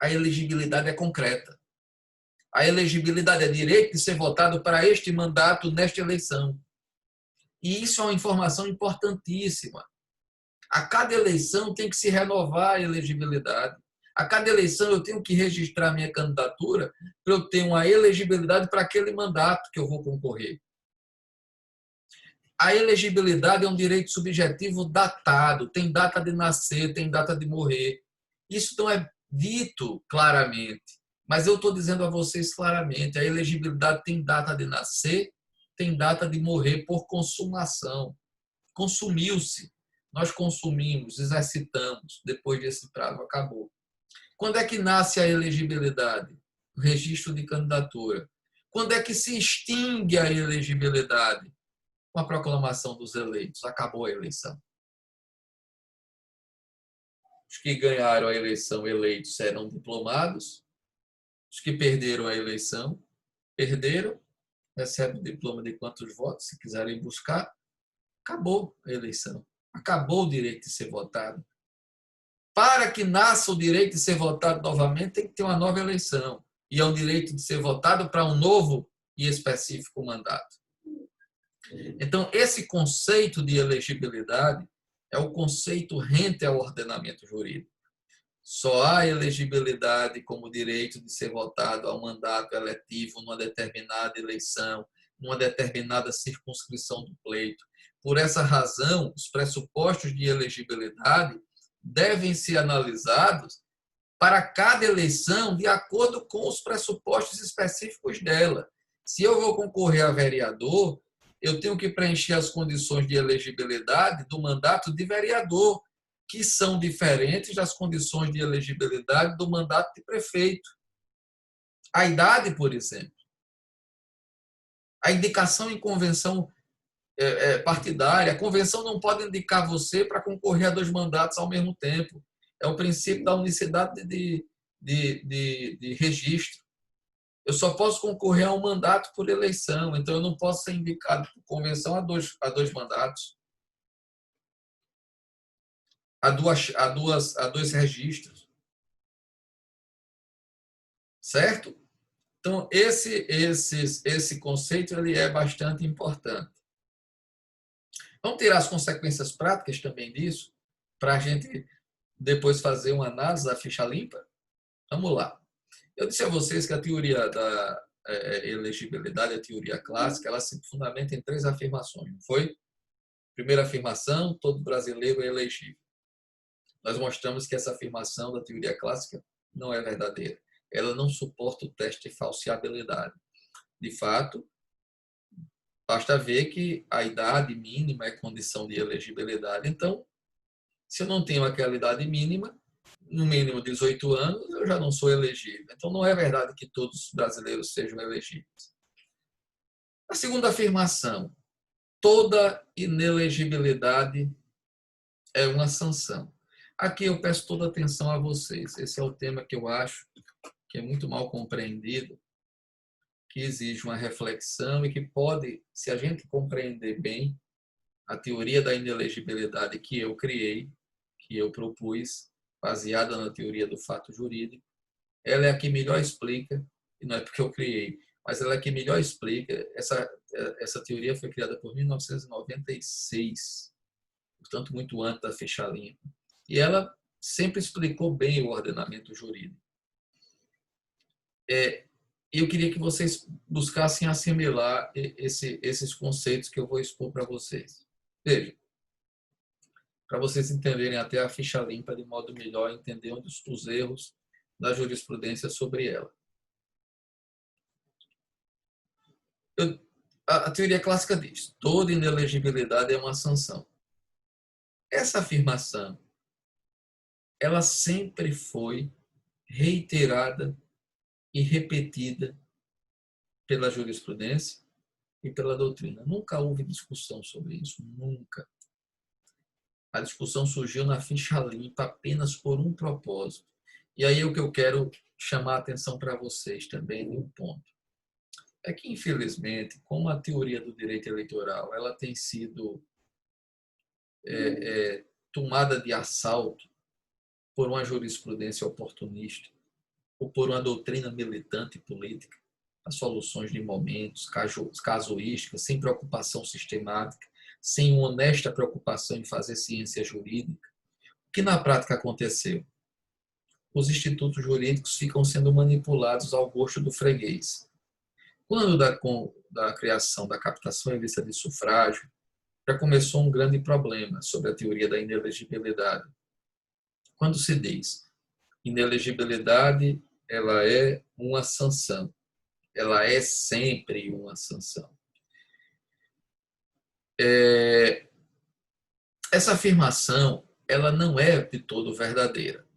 A elegibilidade é concreta. A elegibilidade é direito de ser votado para este mandato nesta eleição. E isso é uma informação importantíssima. A cada eleição tem que se renovar a elegibilidade. A cada eleição eu tenho que registrar minha candidatura para eu ter uma elegibilidade para aquele mandato que eu vou concorrer. A elegibilidade é um direito subjetivo datado, tem data de nascer, tem data de morrer. Isso não é dito claramente, mas eu estou dizendo a vocês claramente, a elegibilidade tem data de nascer, tem data de morrer por consumação. Consumiu-se, nós consumimos, exercitamos, depois desse prazo acabou. Quando é que nasce a elegibilidade? O registro de candidatura. Quando é que se extingue a elegibilidade? Com a proclamação dos eleitos. Acabou a eleição. Os que ganharam a eleição eleitos serão diplomados. Os que perderam a eleição, perderam. Recebem o diploma de quantos votos, se quiserem buscar. Acabou a eleição. Acabou o direito de ser votado. Para que nasça o direito de ser votado novamente, tem que ter uma nova eleição. E é um direito de ser votado para um novo e específico mandato. Então, esse conceito de elegibilidade é o conceito rente ao ordenamento jurídico. Só há elegibilidade como direito de ser votado ao mandato eletivo numa determinada eleição, numa determinada circunscrição do pleito. Por essa razão, os pressupostos de elegibilidade devem ser analisados para cada eleição de acordo com os pressupostos específicos dela. Se eu vou concorrer a vereador, eu tenho que preencher as condições de elegibilidade do mandato de vereador, que são diferentes das condições de elegibilidade do mandato de prefeito. A idade, por exemplo. A indicação em convenção partidária. A convenção não pode indicar você para concorrer a 2 mandatos ao mesmo tempo. É o princípio da unicidade de registro. Eu só posso concorrer a um mandato por eleição, então eu não posso ser indicado por convenção a dois mandatos, a dois registros. Certo? Então, esse conceito ele é bastante importante. Vamos tirar as consequências práticas também disso, para a gente depois fazer uma análise da ficha limpa? Vamos lá. Eu disse a vocês que a teoria da elegibilidade, a teoria clássica, ela se fundamenta em 3 afirmações, não foi? Primeira afirmação, todo brasileiro é elegível. Nós mostramos que essa afirmação da teoria clássica não é verdadeira. Ela não suporta o teste de falseabilidade. De fato, basta ver que a idade mínima é condição de elegibilidade. Então, se eu não tenho aquela idade mínima, no mínimo 18 anos, eu já não sou elegível. Então, não é verdade que todos os brasileiros sejam elegíveis. A segunda afirmação, toda inelegibilidade é uma sanção. Aqui eu peço toda atenção a vocês. Esse é o tema que eu acho que é muito mal compreendido, que exige uma reflexão e que pode, se a gente compreender bem a teoria da inelegibilidade que eu criei, que eu propus, baseada na teoria do fato jurídico, ela é a que melhor explica, e não é porque eu criei, mas ela é a que melhor explica. Essa teoria foi criada por 1996, portanto, muito antes da ficha limpa. E ela sempre explicou bem o ordenamento jurídico. Eu queria que vocês buscassem assimilar esses conceitos que eu vou expor para vocês. Veja, para vocês entenderem até a ficha limpa de modo melhor, entender onde os erros da jurisprudência sobre ela. A teoria clássica diz: toda inelegibilidade é uma sanção. Essa afirmação, ela sempre foi reiterada e repetida pela jurisprudência e pela doutrina. Nunca houve discussão sobre isso, nunca. A discussão surgiu na ficha limpa apenas por um propósito. E aí é o que eu quero chamar a atenção para vocês também de um ponto. É que, infelizmente, como a teoria do direito eleitoral ela tem sido tomada de assalto por uma jurisprudência oportunista ou por uma doutrina militante política, as soluções de momentos, casuísticas, sem preocupação sistemática, sem uma honesta preocupação em fazer ciência jurídica. O que na prática aconteceu? Os institutos jurídicos ficam sendo manipulados ao gosto do freguês. Quando da criação da captação em vista de sufrágio, já começou um grande problema sobre a teoria da inelegibilidade. Quando se diz inelegibilidade, ela é uma sanção. Ela é sempre uma sanção. Essa afirmação, ela não é de todo verdadeira.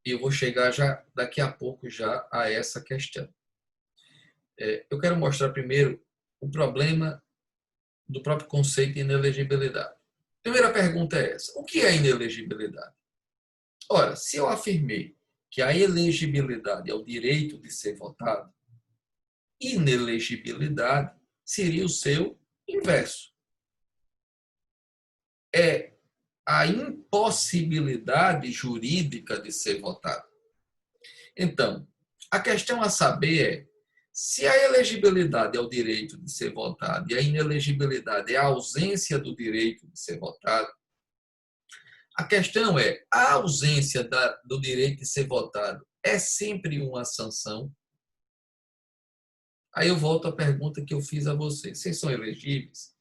E eu vou chegar já daqui a pouco já a essa questão. Eu quero mostrar primeiro o problema do próprio conceito de inelegibilidade. Primeira pergunta é essa: o que é inelegibilidade? Ora, se eu afirmei que a elegibilidade é o direito de ser votado, inelegibilidade seria o seu inverso. É a impossibilidade jurídica de ser votado. Então, a questão a saber é: se a elegibilidade é o direito de ser votado e a inelegibilidade é a ausência do direito de ser votado, a questão é: a ausência do direito de ser votado é sempre uma sanção? Aí eu volto à pergunta que eu fiz a vocês: vocês são elegíveis?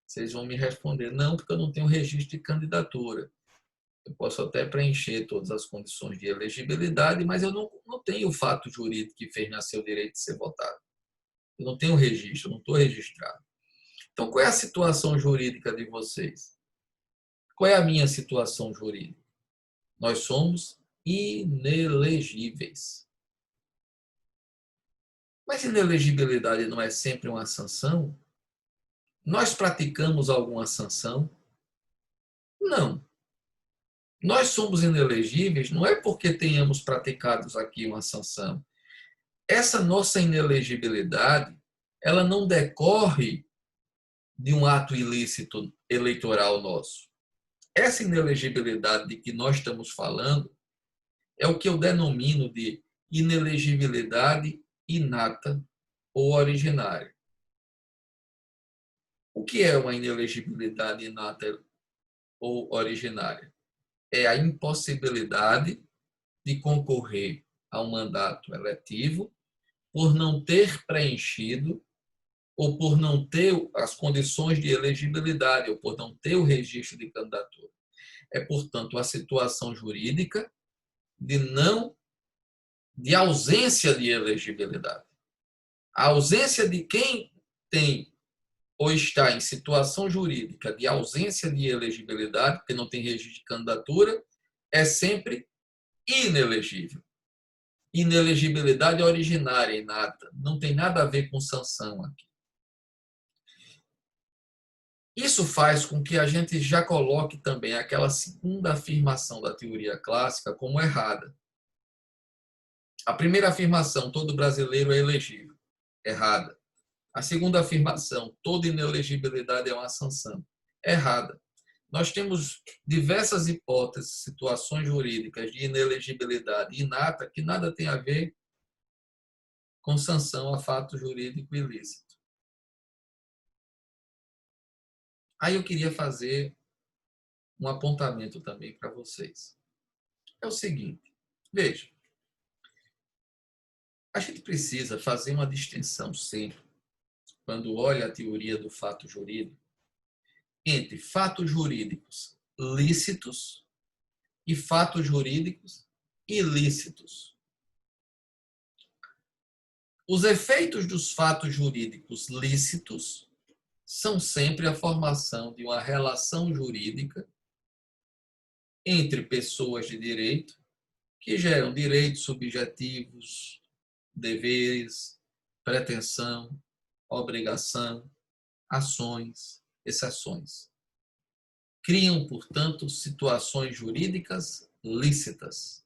Vocês vão me responder: não, porque eu não tenho registro de candidatura. Eu posso até preencher todas as condições de elegibilidade, mas eu não tenho o fato jurídico que fez nascer o direito de ser votado. Eu não tenho registro, eu não estou registrado. Então, qual é a situação jurídica de vocês? Qual é a minha situação jurídica? Nós somos inelegíveis. Mas inelegibilidade não é sempre uma sanção? Nós praticamos alguma sanção? Não. Nós somos inelegíveis não é porque tenhamos praticado aqui uma sanção. Essa nossa inelegibilidade, ela não decorre de um ato ilícito eleitoral nosso. Essa inelegibilidade de que nós estamos falando é o que eu denomino de inelegibilidade inata ou originária. O que é uma inelegibilidade inata ou originária? É a impossibilidade de concorrer ao mandato eletivo por não ter preenchido ou por não ter as condições de elegibilidade ou por não ter o registro de candidatura. É, portanto, a situação jurídica de ausência de elegibilidade. A ausência de quem tem ou está em situação jurídica de ausência de elegibilidade, porque não tem registro de candidatura, é sempre inelegível. Inelegibilidade originária, inata. Não tem nada a ver com sanção aqui. Isso faz com que a gente já coloque também aquela segunda afirmação da teoria clássica como errada. A primeira afirmação, todo brasileiro é elegível, errada. A segunda afirmação, toda inelegibilidade é uma sanção, errada. Nós temos diversas hipóteses, situações jurídicas de inelegibilidade inata que nada tem a ver com sanção a fato jurídico ilícito. Aí eu queria fazer um apontamento também para vocês. É o seguinte, veja, a gente precisa fazer uma distinção sempre, quando olha a teoria do fato jurídico, entre fatos jurídicos lícitos e fatos jurídicos ilícitos. Os efeitos dos fatos jurídicos lícitos são sempre a formação de uma relação jurídica entre pessoas de direito que geram direitos subjetivos, deveres, pretensão, obrigação, ações, exceções. Criam, portanto, situações jurídicas lícitas.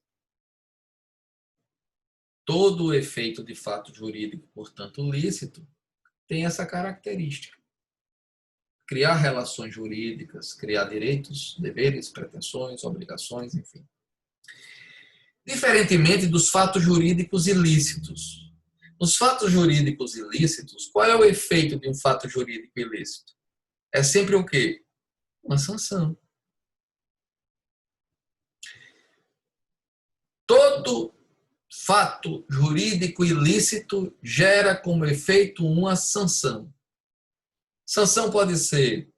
Todo o efeito de fato jurídico, portanto, lícito, tem essa característica. Criar relações jurídicas, criar direitos, deveres, pretensões, obrigações, enfim. Diferentemente dos fatos jurídicos ilícitos. Nos fatos jurídicos ilícitos, qual é o efeito de um fato jurídico ilícito? É sempre o quê? Uma sanção. Todo fato jurídico ilícito gera como efeito uma sanção. Sanção pode ser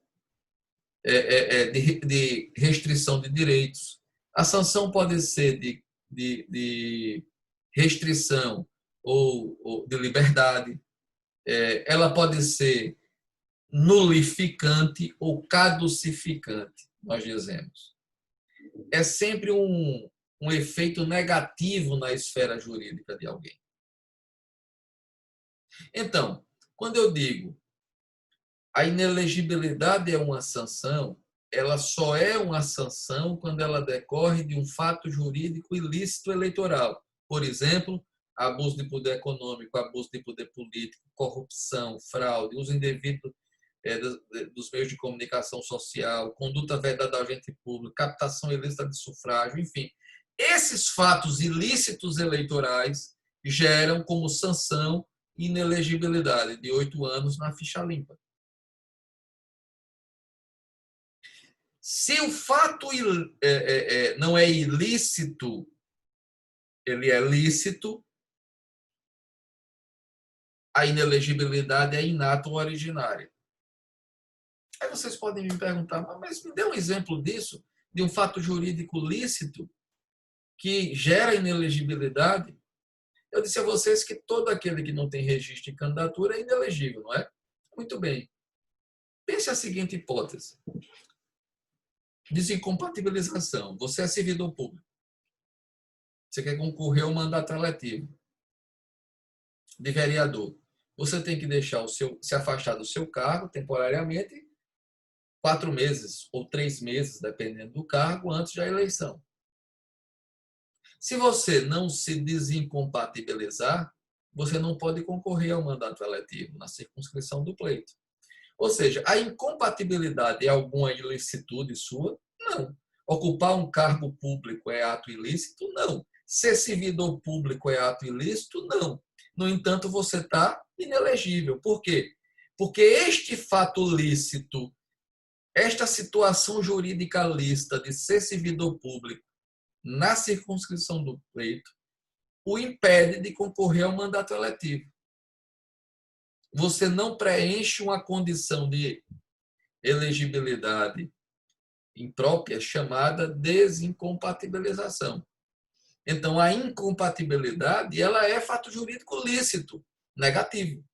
de restrição de direitos. A sanção pode ser de restrição ou de liberdade. Ela pode ser nulificante ou caducificante, nós dizemos. É sempre um efeito negativo na esfera jurídica de alguém. Então, quando eu digo a inelegibilidade é uma sanção, ela só é uma sanção quando ela decorre de um fato jurídico ilícito eleitoral. Por exemplo, abuso de poder econômico, abuso de poder político, corrupção, fraude, uso indevido dos meios de comunicação social, conduta vedada do agente público, captação ilícita de sufrágio, enfim. Esses fatos ilícitos eleitorais geram como sanção inelegibilidade de 8 anos na ficha limpa. Se o fato não é ilícito, ele é lícito, a inelegibilidade é inata ou originária. Aí vocês podem me perguntar, mas me dê um exemplo disso, de um fato jurídico lícito que gera inelegibilidade. Eu disse a vocês que todo aquele que não tem registro de candidatura é inelegível, não é? Muito bem. Pense a seguinte hipótese. Desincompatibilização. Você é servidor público. Você quer concorrer ao mandato eletivo de vereador. Você tem que deixar se afastar do seu cargo temporariamente 4 meses ou 3 meses, dependendo do cargo, antes da eleição. Se você não se desincompatibilizar, você não pode concorrer ao mandato eletivo na circunscrição do pleito. Ou seja, a incompatibilidade é alguma ilicitude sua? Não. Ocupar um cargo público é ato ilícito? Não. Ser servidor público é ato ilícito? Não. No entanto, você está inelegível. Por quê? Porque este fato lícito, esta situação jurídica lícita de ser servidor público na circunscrição do pleito, o impede de concorrer ao mandato eletivo. Você não preenche uma condição de elegibilidade imprópria chamada desincompatibilização. Então, a incompatibilidade ela é fato jurídico lícito, negativo.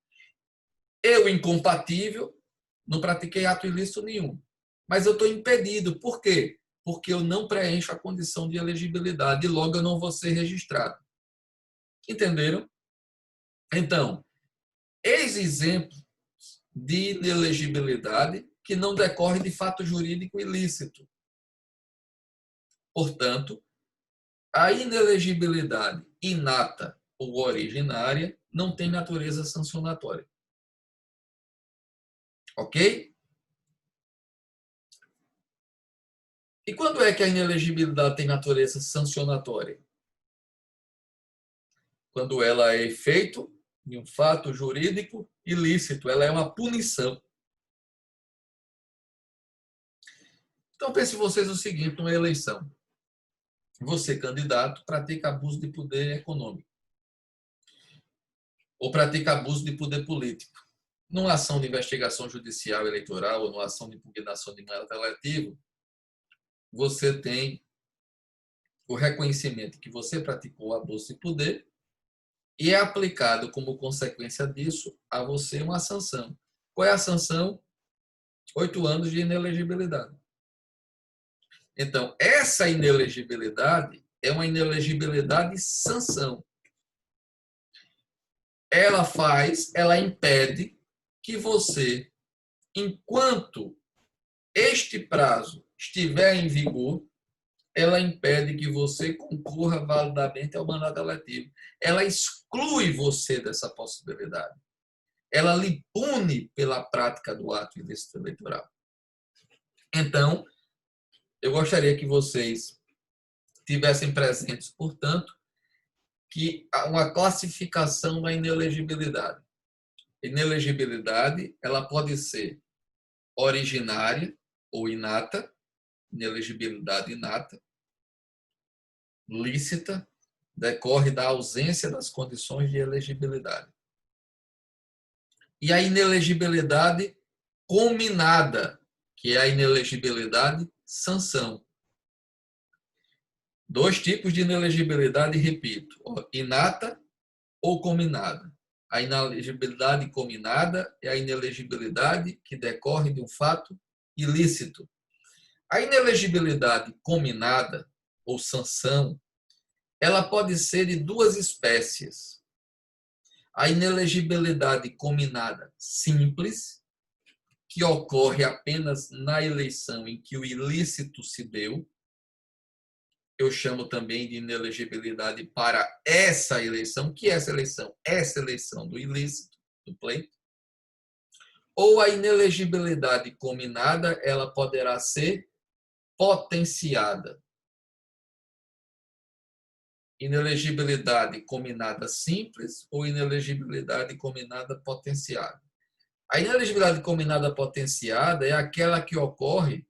Eu, incompatível, não pratiquei ato ilícito nenhum. Mas eu estou impedido. Por quê? Porque eu não preencho a condição de elegibilidade e logo eu não vou ser registrado. Entenderam? Então, eis exemplos de inelegibilidade que não decorre de fato jurídico ilícito. Portanto, a inelegibilidade inata ou originária não tem natureza sancionatória. Ok? E quando é que a inelegibilidade tem natureza sancionatória? Quando ela é efeito de um fato jurídico ilícito, ela é uma punição. Então, pense vocês o seguinte, numa eleição. Você, candidato, pratica abuso de poder econômico. Ou pratica abuso de poder político. Numa ação de investigação judicial eleitoral ou numa ação de impugnação de mandato eletivo, você tem o reconhecimento que você praticou abuso de poder e é aplicado como consequência disso a você uma sanção. Qual é a sanção? 8 anos de inelegibilidade. Então, essa inelegibilidade é uma inelegibilidade sanção. Ela impede que você, enquanto este prazo estiver em vigor, ela impede que você concorra validamente ao mandato eletivo. Ela exclui você dessa possibilidade. Ela lhe pune pela prática do ato ilícito eleitoral. Então, eu gostaria que vocês tivessem presentes, portanto, que há uma classificação da inelegibilidade. Inelegibilidade, ela pode ser originária ou inata, inelegibilidade inata, lícita, decorre da ausência das condições de elegibilidade. E a inelegibilidade combinada, que é a inelegibilidade sanção. 2 tipos de inelegibilidade, repito, inata ou combinada. A inelegibilidade combinada é a inelegibilidade que decorre de um fato ilícito. A inelegibilidade combinada ou sanção, ela pode ser de 2 espécies. A inelegibilidade combinada simples, que ocorre apenas na eleição em que o ilícito se deu. Eu chamo também de inelegibilidade para essa eleição. Que é essa eleição? Essa eleição do ilícito, do pleito. Ou a inelegibilidade combinada, ela poderá ser potenciada. Inelegibilidade combinada simples ou inelegibilidade combinada potenciada. A inelegibilidade combinada potenciada é aquela que ocorre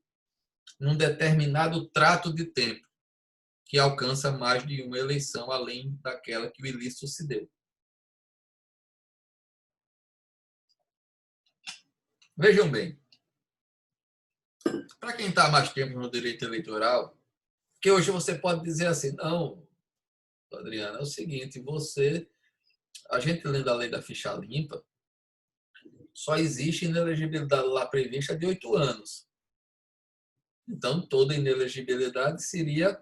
num determinado trato de tempo, que alcança mais de uma eleição, além daquela que o ilícito se deu. Vejam bem, para quem está mais tempo no direito eleitoral, que hoje você pode dizer assim, não, Adriana, é o seguinte, a gente lendo a lei da ficha limpa, só existe inelegibilidade lá prevista de 8 anos. Então, toda inelegibilidade seria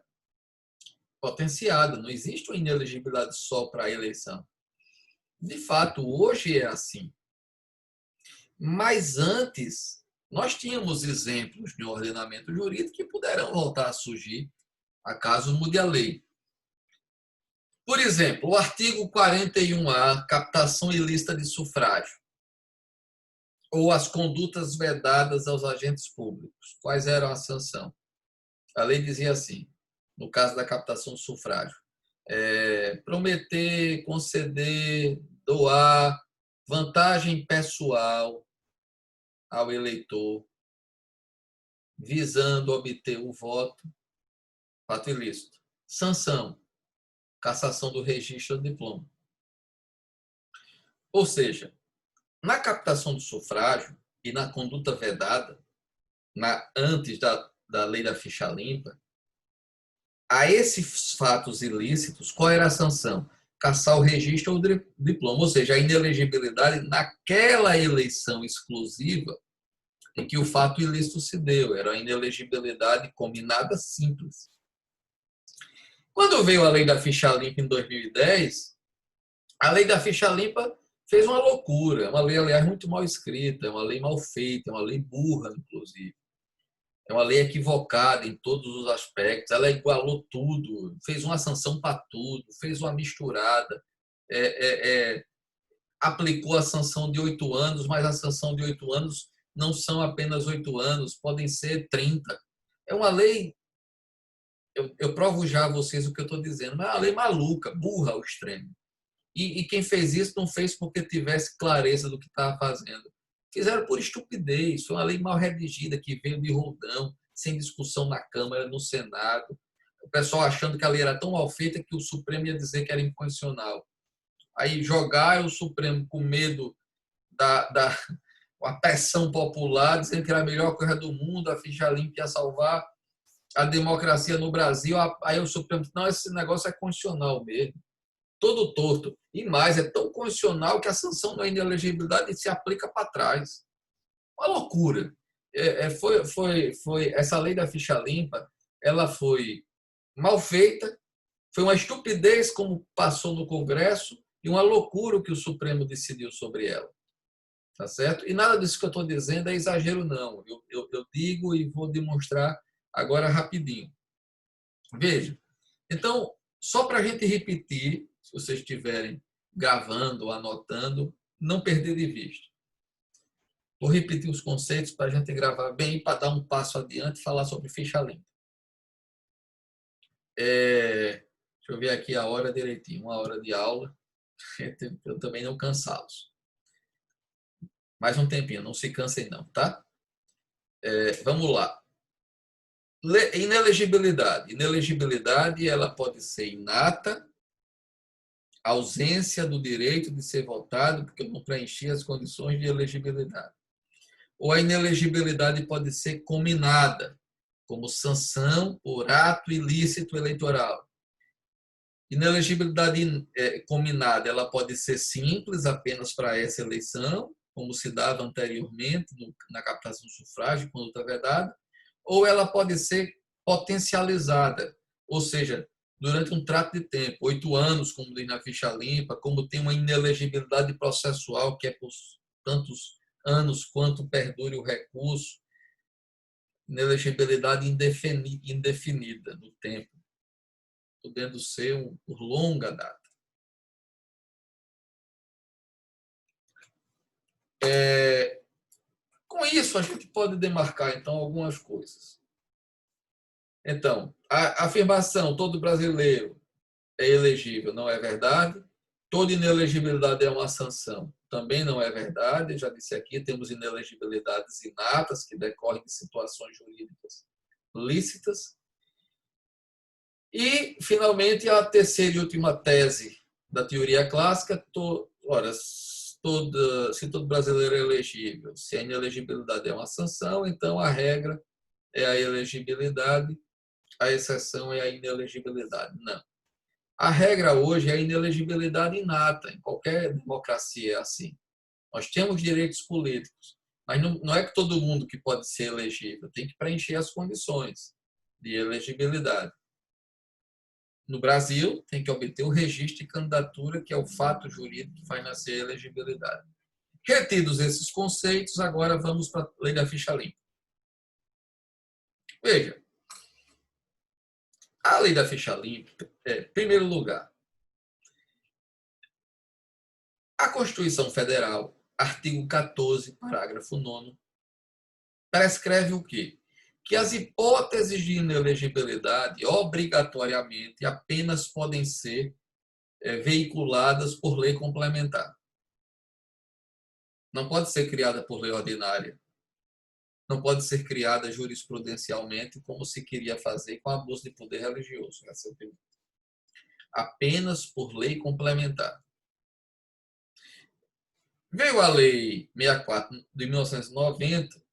potenciada. Não existe uma inelegibilidade só para a eleição. De fato, hoje é assim. Mas antes, nós tínhamos exemplos de um ordenamento jurídico que puderam voltar a surgir acaso mude a lei. Por exemplo, o artigo 41A, captação ilícita de sufrágio, ou as condutas vedadas aos agentes públicos. Quais eram a sanção? A lei dizia assim, no caso da captação do sufrágio, prometer, conceder, doar vantagem pessoal ao eleitor, visando obter o voto, fato ilícito. Sanção, cassação do registro do diploma. Ou seja, na captação do sufrágio e na conduta vedada, antes da lei da ficha limpa, a esses fatos ilícitos, qual era a sanção? Cassar o registro ou o diploma, ou seja, a inelegibilidade naquela eleição exclusiva em que o fato ilícito se deu. Era a inelegibilidade combinada simples. Quando veio a lei da ficha limpa em 2010, a lei da ficha limpa fez uma loucura. É uma lei, aliás, muito mal escrita, é uma lei mal feita, é uma lei burra, inclusive. É uma lei equivocada em todos os aspectos. Ela igualou tudo, fez uma sanção para tudo, fez uma misturada. Aplicou a sanção de 8 anos, mas a sanção de 8 anos não são apenas 8 anos, podem ser 30. É uma lei, eu provo já a vocês o que eu estou dizendo, mas é uma lei maluca, burra ao extremo. E quem fez isso não fez porque tivesse clareza do que estava fazendo. Fizeram por estupidez. Foi uma lei mal redigida que veio de roldão, sem discussão na Câmara, no Senado. O pessoal achando que a lei era tão mal feita que o Supremo ia dizer que era inconstitucional. Aí jogaram o Supremo com medo da uma pressão popular, dizendo que era a melhor coisa do mundo, a ficha limpa ia salvar a democracia no Brasil. Aí o Supremo disse, não, esse negócio é constitucional mesmo. todo torto. E mais, é tão constitucional que a sanção da inelegibilidade se aplica para trás. Uma loucura. Essa lei da ficha limpa, ela foi mal feita, foi uma estupidez como passou no Congresso e uma loucura o que o Supremo decidiu sobre ela. Tá certo? E nada disso que eu estou dizendo é exagero, não. Eu digo e vou demonstrar agora rapidinho. Veja, então, só para a gente repetir, se vocês estiverem gravando ou anotando, não perder de vista. Vou repetir os conceitos para a gente gravar bem e para dar um passo adiante e falar sobre ficha limpa. Deixa eu ver aqui a hora direitinho, 1 hora de aula, eu também não cansá-los. Mais um tempinho, não se cansem não, tá? Vamos lá. Inelegibilidade. Inelegibilidade, ela pode ser inata, ausência do direito de ser votado porque eu não preenchi as condições de elegibilidade. Ou a inelegibilidade pode ser cominada, como sanção por ato ilícito eleitoral. Inelegibilidade cominada, ela pode ser simples, apenas para essa eleição, como se dava anteriormente na captação do sufrágio, conduta vedada, ou ela pode ser potencializada, ou seja, durante um trato de tempo, 8 anos, como diz na ficha limpa, como tem uma inelegibilidade processual, que é por tantos anos quanto perdure o recurso, inelegibilidade indefinida no tempo, podendo ser por longa data. Com isso, a gente pode demarcar, então, algumas coisas. Então, a afirmação todo brasileiro é elegível não é verdade. Toda inelegibilidade é uma sanção também não é verdade. Já disse aqui, temos inelegibilidades inatas que decorrem de situações jurídicas lícitas. E, finalmente, a terceira e última tese da teoria clássica, se todo brasileiro é elegível, se a inelegibilidade é uma sanção, então a regra é a elegibilidade, a exceção é a inelegibilidade. Não. A regra hoje é a inelegibilidade inata, em qualquer democracia é assim. Nós temos direitos políticos, mas não é que todo mundo que pode ser elegível, tem que preencher as condições de elegibilidade. No Brasil, tem que obter o registro de candidatura, que é o fato jurídico que faz nascer a elegibilidade. Retidos esses conceitos, agora vamos para a lei da ficha limpa. Veja, a lei da ficha limpa, em primeiro lugar, a Constituição Federal, artigo 14, parágrafo 9º, prescreve o quê? Que as hipóteses de inelegibilidade obrigatoriamente apenas podem ser veiculadas por lei complementar. Não pode ser criada por lei ordinária. Não pode ser criada jurisprudencialmente, como se queria fazer com abuso de poder religioso. Apenas por lei complementar. Veio a Lei 64 de 1990,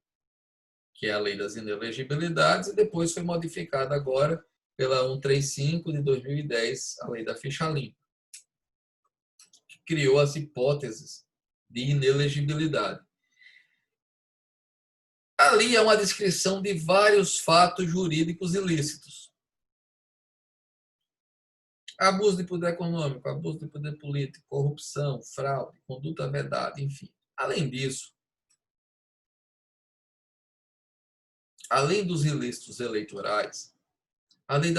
que é a Lei das Inelegibilidades, e depois foi modificada agora pela 135 de 2010, a Lei da Ficha Limpa, que criou as hipóteses de inelegibilidade. Ali é uma descrição de vários fatos jurídicos ilícitos. Abuso de poder econômico, abuso de poder político, corrupção, fraude, conduta vedada, enfim. Além disso, além dos ilícitos eleitorais, a lei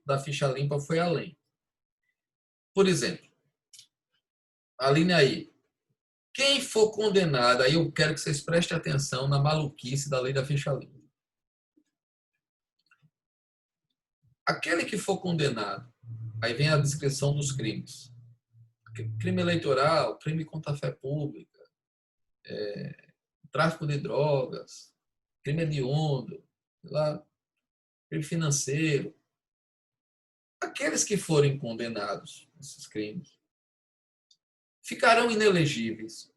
da ficha limpa foi além. Por exemplo, a linha aí. Quem for condenado, aí eu quero que vocês prestem atenção na maluquice da lei da ficha limpa. Aquele que for condenado, aí vem a descrição dos crimes. Crime eleitoral, crime contra a fé pública, tráfico de drogas, crime hediondo, crime financeiro. Aqueles que forem condenados nesses crimes ficarão inelegíveis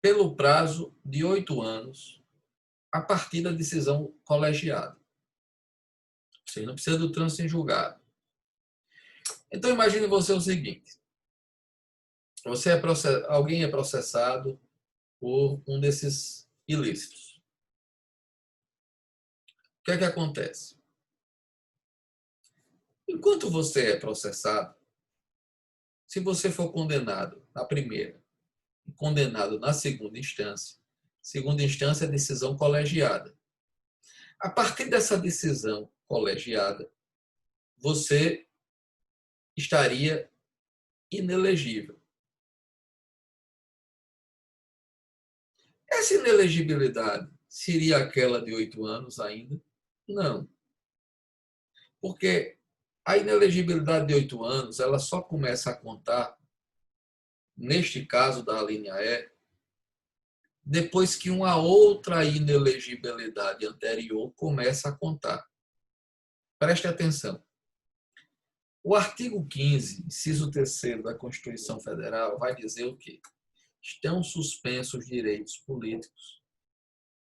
pelo prazo de 8 anos a partir da decisão colegiada. Você não precisa do trânsito em julgado. Então, imagine você o seguinte. Alguém é processado por um desses ilícitos. O que é que acontece? Enquanto você é processado, se você for condenado na primeira e condenado na segunda instância é decisão colegiada. A partir dessa decisão colegiada, você estaria inelegível. Essa inelegibilidade seria aquela de 8 anos ainda? Não. Porque a inelegibilidade de 8 anos, ela só começa a contar, neste caso da linha E, depois que uma outra inelegibilidade anterior começa a contar. Preste atenção. O artigo 15, inciso 3º da Constituição Federal, vai dizer o quê? Estão suspensos direitos políticos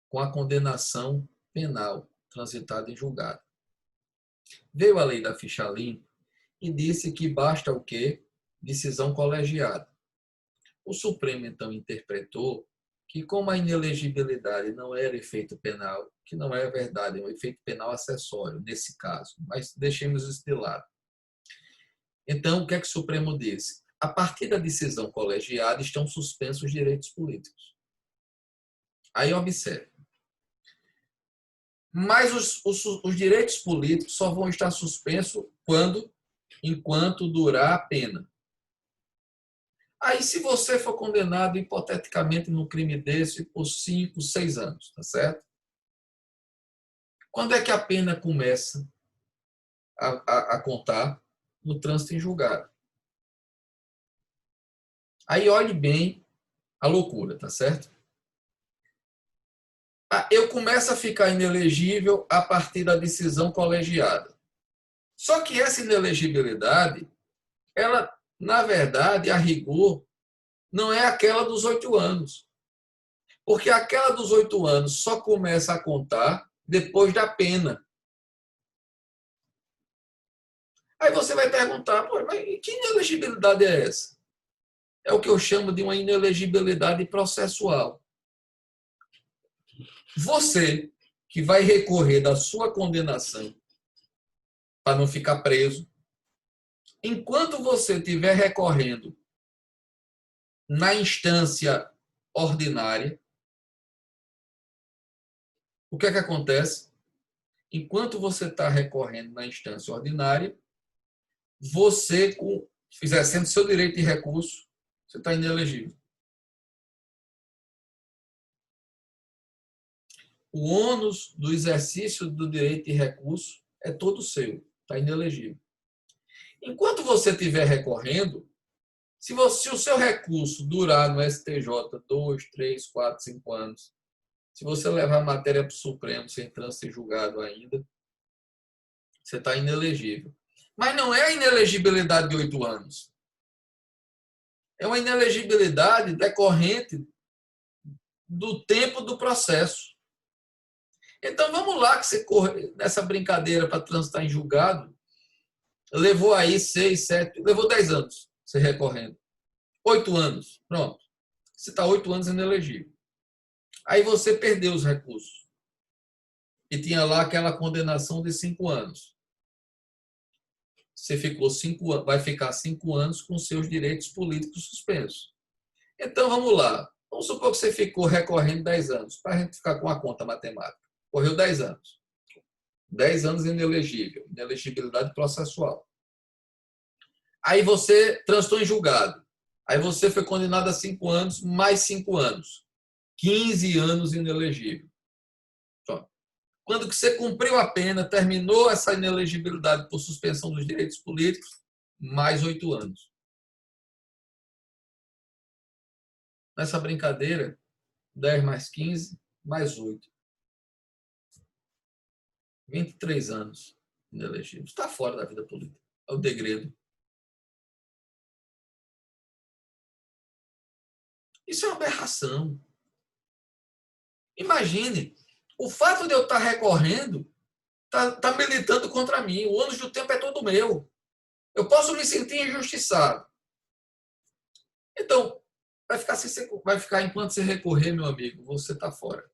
com a condenação penal transitada em julgado. Veio a lei da ficha limpa e disse que basta o quê? Decisão colegiada. O Supremo, então, interpretou que, como a inelegibilidade não era efeito penal, que não é verdade, é um efeito penal acessório, nesse caso, mas deixemos isso de lado. Então, o que é que o Supremo disse? A partir da decisão colegiada estão suspensos os direitos políticos. Aí observe. Mas os direitos políticos só vão estar suspensos enquanto durar a pena. Aí, se você for condenado hipoteticamente num crime desse por 5, 6 anos, tá certo? Quando é que a pena começa a contar? No trânsito em julgado. Aí, olhe bem a loucura, tá certo? Eu começo a ficar inelegível a partir da decisão colegiada. Só que essa inelegibilidade, ela, na verdade, a rigor, não é aquela dos 8 anos. Porque aquela dos 8 anos só começa a contar depois da pena. Aí você vai perguntar, mas que inelegibilidade é essa? É o que eu chamo de uma inelegibilidade processual. Você, que vai recorrer da sua condenação para não ficar preso, enquanto você estiver recorrendo na instância ordinária, o que é que acontece? Enquanto você está recorrendo na instância ordinária, você, exercendo seu direito de recurso, você está inelegível. O ônus do exercício do direito de recurso é todo seu, está inelegível. Enquanto você estiver recorrendo, se o seu recurso durar no STJ 2, 3, 4, 5 anos, se você levar a matéria para o Supremo sem trânsito julgado ainda, você está inelegível. Mas não é a inelegibilidade de 8 anos. É uma inelegibilidade decorrente do tempo do processo. Então, vamos lá que você corre nessa brincadeira para transitar em julgado, levou aí 6, 7, levou 10 anos você recorrendo. 8 anos, pronto. Você está 8 anos inelegível. Aí você perdeu os recursos. E tinha lá aquela condenação de 5 anos. Você ficou 5 anos, vai ficar 5 anos com seus direitos políticos suspensos. Então, vamos lá. Vamos supor que você ficou recorrendo 10 anos, para a gente ficar com a conta matemática. Correu 10 anos. 10 anos inelegível, inelegibilidade processual. Aí você transitou em julgado. Aí você foi condenado a 5 anos, mais 5 anos. 15 anos inelegível. Quando você cumpriu a pena, terminou essa inelegibilidade por suspensão dos direitos políticos, mais 8 anos. Nessa brincadeira, 10 mais 15, mais 8. 23 anos inelegível. Está fora da vida política. É o degredo. Isso é uma aberração. Imagine, o fato de eu estar recorrendo está militando contra mim. O ônus do tempo é todo meu. Eu posso me sentir injustiçado. Então, vai ficar enquanto você recorrer, meu amigo, você está fora.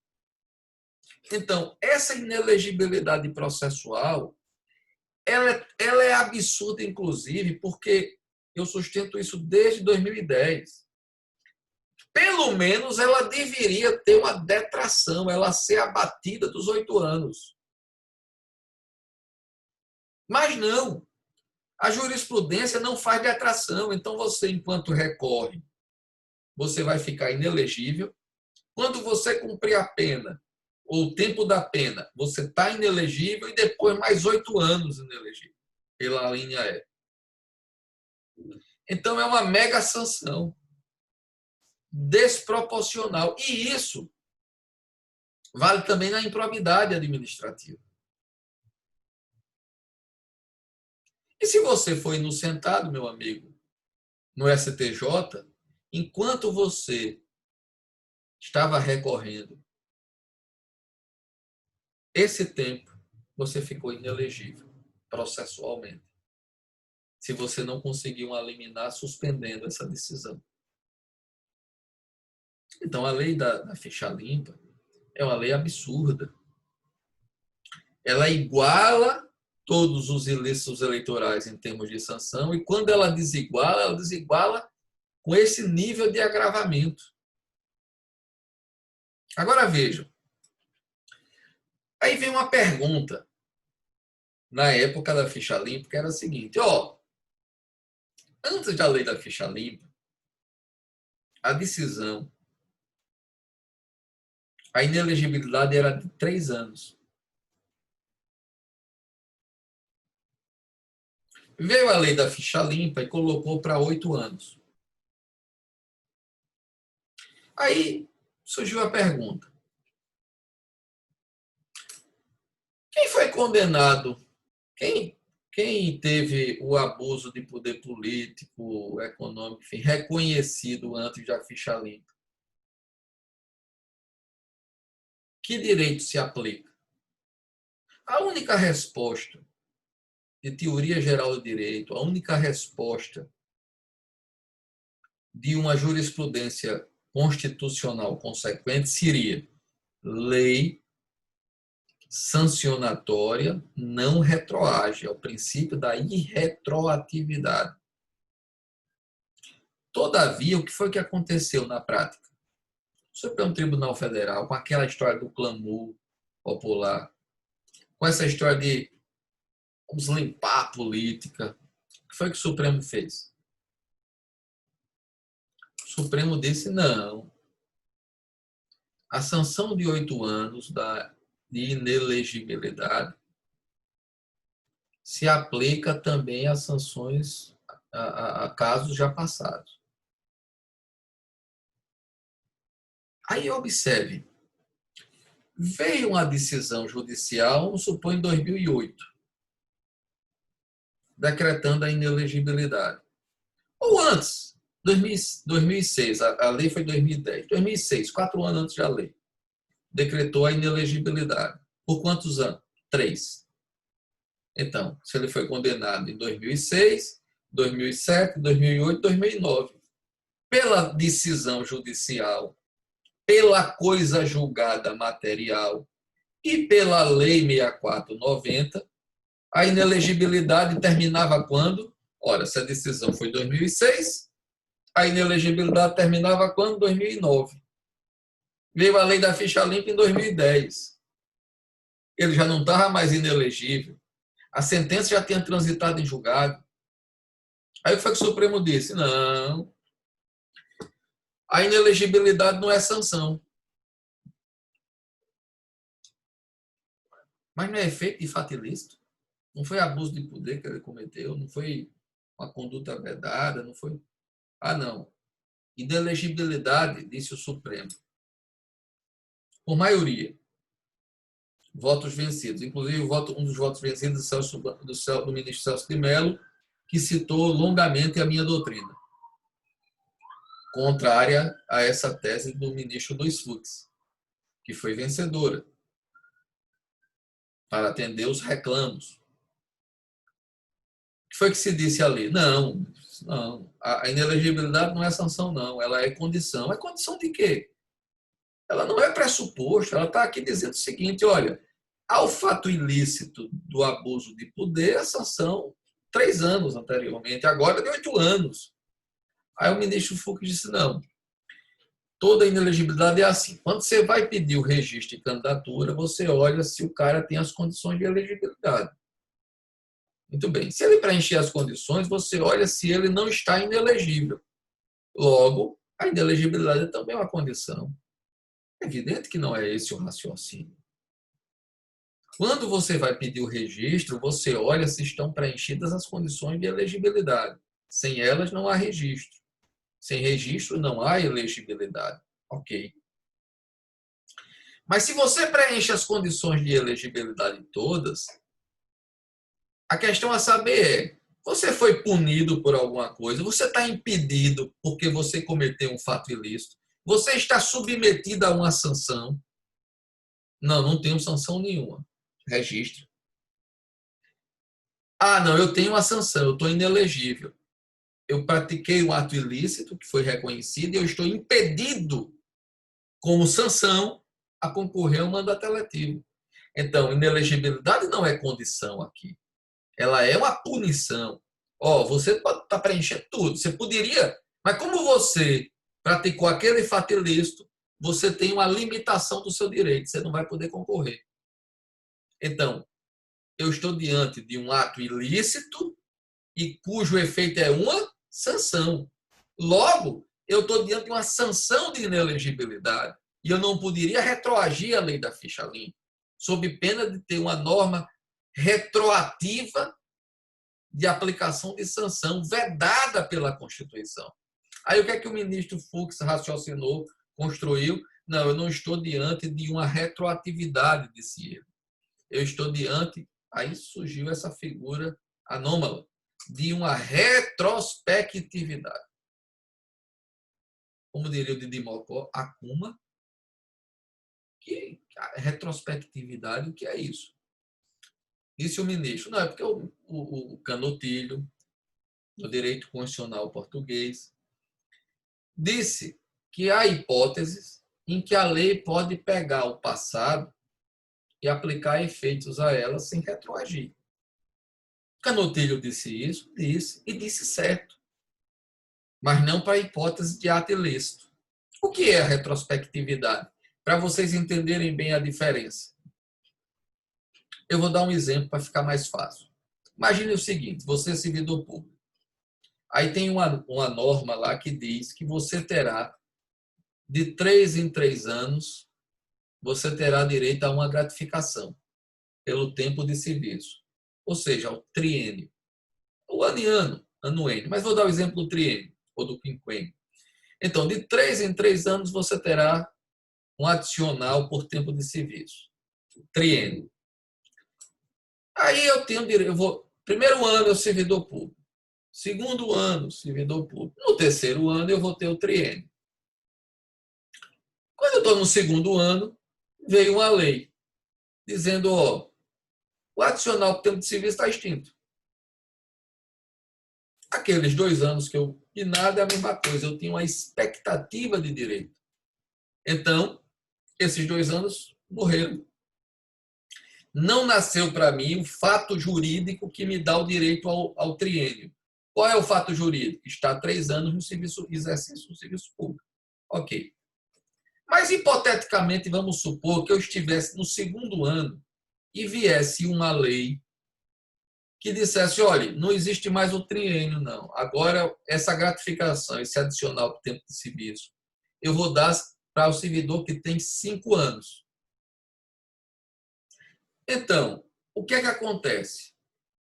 Então, essa inelegibilidade processual, ela é absurda, inclusive, porque eu sustento isso desde 2010. Pelo menos ela deveria ter uma detração, ela ser abatida dos 8 anos. Mas não. A jurisprudência não faz detração. Então, você, enquanto recorre, você vai ficar inelegível. Quando você cumprir a pena, ou o tempo da pena, você está inelegível e depois mais 8 anos inelegível, pela linha E. Então, é uma mega sanção desproporcional. E isso vale também na improbidade administrativa. E se você foi inocentado, meu amigo, no STJ, enquanto você estava recorrendo, esse tempo você ficou inelegível processualmente. Se você não conseguiu uma liminar suspendendo essa decisão. Então, a lei da ficha limpa é uma lei absurda. Ela iguala todos os ilícitos eleitorais em termos de sanção e, quando ela desiguala com esse nível de agravamento. Agora, vejam. Aí vem uma pergunta, na época da ficha limpa, que era a seguinte, antes da lei da ficha limpa, a decisão, a inelegibilidade era de 3 anos. Veio a lei da ficha limpa e colocou para 8 anos. Aí surgiu a pergunta: quem foi condenado? Quem teve o abuso de poder político, econômico, enfim, reconhecido antes da ficha limpa? Que direito se aplica? A única resposta de teoria geral do direito, a única resposta de uma jurisprudência constitucional consequente seria: lei sancionatória não retroage, é o princípio da irretroatividade. Todavia, o que foi que aconteceu na prática? O Supremo Tribunal Federal, com aquela história do clamor popular, com essa história de vamos limpar a política, o que foi que o Supremo fez? O Supremo disse não. A sanção de 8 anos de inelegibilidade se aplica também a sanções a casos já passados. Aí observe, veio uma decisão judicial, vamos supor, em 2008, decretando a inelegibilidade. Ou antes, 2006, a lei foi 2010. 2006, 4 anos antes da lei, decretou a inelegibilidade. Por quantos anos? 3. Então, se ele foi condenado em 2006, 2007, 2008, 2009, pela decisão judicial, pela coisa julgada material e pela Lei 6490, a inelegibilidade terminava quando? Ora, se a decisão foi em 2006, a inelegibilidade terminava quando? 2009. Veio a lei da ficha limpa em 2010. Ele já não estava mais inelegível. A sentença já tinha transitado em julgado. Aí o que foi que o Supremo disse? Não. A inelegibilidade não é sanção. Mas não é efeito de fato ilícito? Não foi abuso de poder que ele cometeu? Não foi uma conduta vedada? Não foi... Ah, não. Inelegibilidade, disse o Supremo, por maioria, votos vencidos. Inclusive, um dos votos vencidos do ministro Celso de Mello, que citou longamente a minha doutrina, contrária a essa tese do ministro Luiz Fux, que foi vencedora, para atender os reclamos. que foi que se disse ali? Não, não. A inelegibilidade não é sanção, não. Ela é condição. É condição de quê? Ela não é pressuposto. Ela está aqui dizendo o seguinte, olha, ao fato ilícito do abuso de poder, a sanção 3 anos anteriormente, agora de 8 anos. Aí o ministro Fux disse, não, toda inelegibilidade é assim. Quando você vai pedir o registro de candidatura, você olha se o cara tem as condições de elegibilidade. Muito bem. Se ele preencher as condições, você olha se ele não está inelegível. Logo, a inelegibilidade também é uma condição. É evidente que não é esse o raciocínio. Quando você vai pedir o registro, você olha se estão preenchidas as condições de elegibilidade. Sem elas, não há registro. Sem registro, não há elegibilidade. Ok. Mas se você preenche as condições de elegibilidade todas, a questão a saber é, você foi punido por alguma coisa, você está impedido porque você cometeu um fato ilícito, você está submetido a uma sanção. Não, não tenho sanção nenhuma. Registra. Ah, não, eu tenho uma sanção, eu estou inelegível. Eu pratiquei um ato ilícito que foi reconhecido e eu estou impedido, como sanção, a concorrer ao mandato eletivo. Então, inelegibilidade não é condição aqui. Ela é uma punição. Ó, você pode estar preenchendo tudo. Você poderia, mas como você praticou aquele fato ilícito, você tem uma limitação do seu direito. Você não vai poder concorrer. Então, eu estou diante de um ato ilícito e cujo efeito é uma sanção. Logo, eu estou diante de uma sanção de inelegibilidade e eu não poderia retroagir a lei da ficha limpa, sob pena de ter uma norma retroativa de aplicação de sanção vedada pela Constituição. Aí o que é que o ministro Fux raciocinou, construiu? Não, eu não estou diante de uma retroatividade, disse ele. Eu estou diante, aí surgiu essa figura anômala, de uma retrospectividade. Como diria o Didi Mocó, Akuma, que a retrospectividade, o que é isso? Disse o ministro, não, é porque o Canutilho, no direito constitucional português, disse que há hipóteses em que a lei pode pegar o passado e aplicar efeitos a ela sem retroagir. Canutilho disse isso, disse, e disse certo. Mas não para a hipótese de ato ilícito. O que é a retrospectividade? Para vocês entenderem bem a diferença. Eu vou dar um exemplo para ficar mais fácil. Imagine o seguinte, você é servidor público. Aí tem uma norma lá que diz que você terá, de 3 em 3 anos, você terá direito a uma gratificação pelo tempo de serviço. Ou seja, o triênio. O ano e ano, anuênio. Mas vou dar o exemplo do triênio ou do quinquênio. Então, de 3 em 3 anos, você terá um adicional por tempo de serviço. Triênio. Aí eu tenho direito, primeiro ano eu servidor público. Segundo ano, servidor público. No terceiro ano, eu vou ter o triênio. Quando eu estou no segundo ano, veio uma lei dizendo, ó, o adicional por tempo de serviço está extinto. Aqueles 2 anos que eu... De nada é a mesma coisa, eu tinha uma expectativa de direito. Então, esses 2 anos morreram. Não nasceu para mim o fato jurídico que me dá o direito ao triênio. Qual é o fato jurídico? Está 3 anos no serviço, exercício do serviço público. Ok. Mas, hipoteticamente, vamos supor que eu estivesse no segundo ano e viesse uma lei que dissesse, olha, não existe mais o triênio, não. Agora, essa gratificação, esse adicional por tempo de serviço, eu vou dar para o servidor que tem 5 anos. Então, o que é que acontece?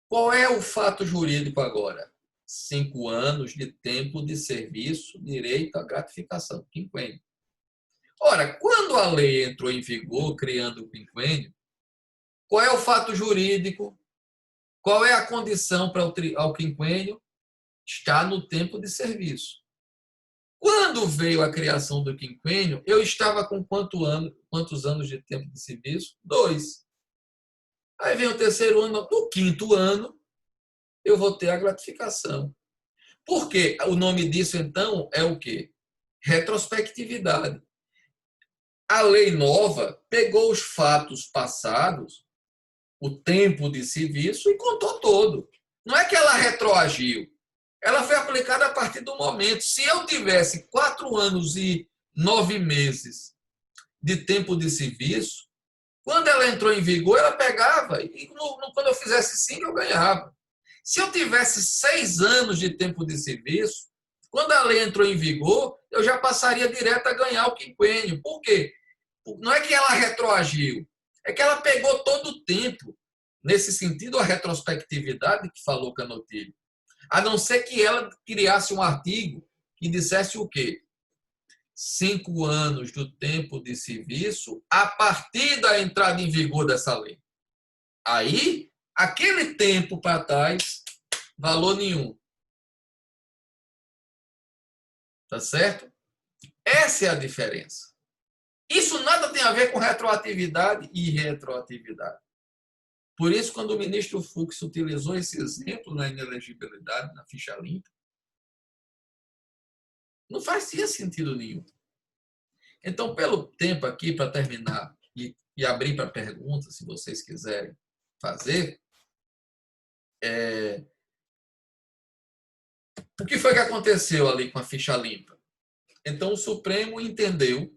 Qual é o fato jurídico agora? 5 anos de tempo de serviço, direito à gratificação, quinquênio. Ora, quando a lei entrou em vigor, criando o quinquênio, qual é o fato jurídico? Qual é a condição para o quinquênio? Está no tempo de serviço. Quando veio a criação do quinquênio, eu estava com quantos anos de tempo de serviço? 2. Aí vem o terceiro ano, no quinto ano, eu vou ter a gratificação. Por quê? O nome disso, então, é o quê? Retrospectividade. A lei nova pegou os fatos passados, o tempo de serviço, e contou todo. Não é que ela retroagiu. Ela foi aplicada a partir do momento. Se eu tivesse 4 anos e 9 meses de tempo de serviço, quando ela entrou em vigor, ela pegava, e quando eu fizesse 5, eu ganhava. Se eu tivesse 6 anos de tempo de serviço, quando a lei entrou em vigor, eu já passaria direto a ganhar o quinquênio. Por quê? Não é que ela retroagiu, é que ela pegou todo o tempo. Nesse sentido, a retrospectividade que falou Canottilho. A não ser que ela criasse um artigo que dissesse o quê? 5 anos do tempo de serviço a partir da entrada em vigor dessa lei. Aí, aquele tempo para trás, valor nenhum. Tá certo? Essa é a diferença. Isso nada tem a ver com retroatividade e irretroatividade. Por isso, quando o ministro Fux utilizou esse exemplo na inelegibilidade, na ficha limpa, não fazia sentido nenhum. Então, pelo tempo aqui, para terminar e abrir para perguntas, se vocês quiserem fazer, o que foi que aconteceu ali com a ficha limpa? Então, o Supremo entendeu,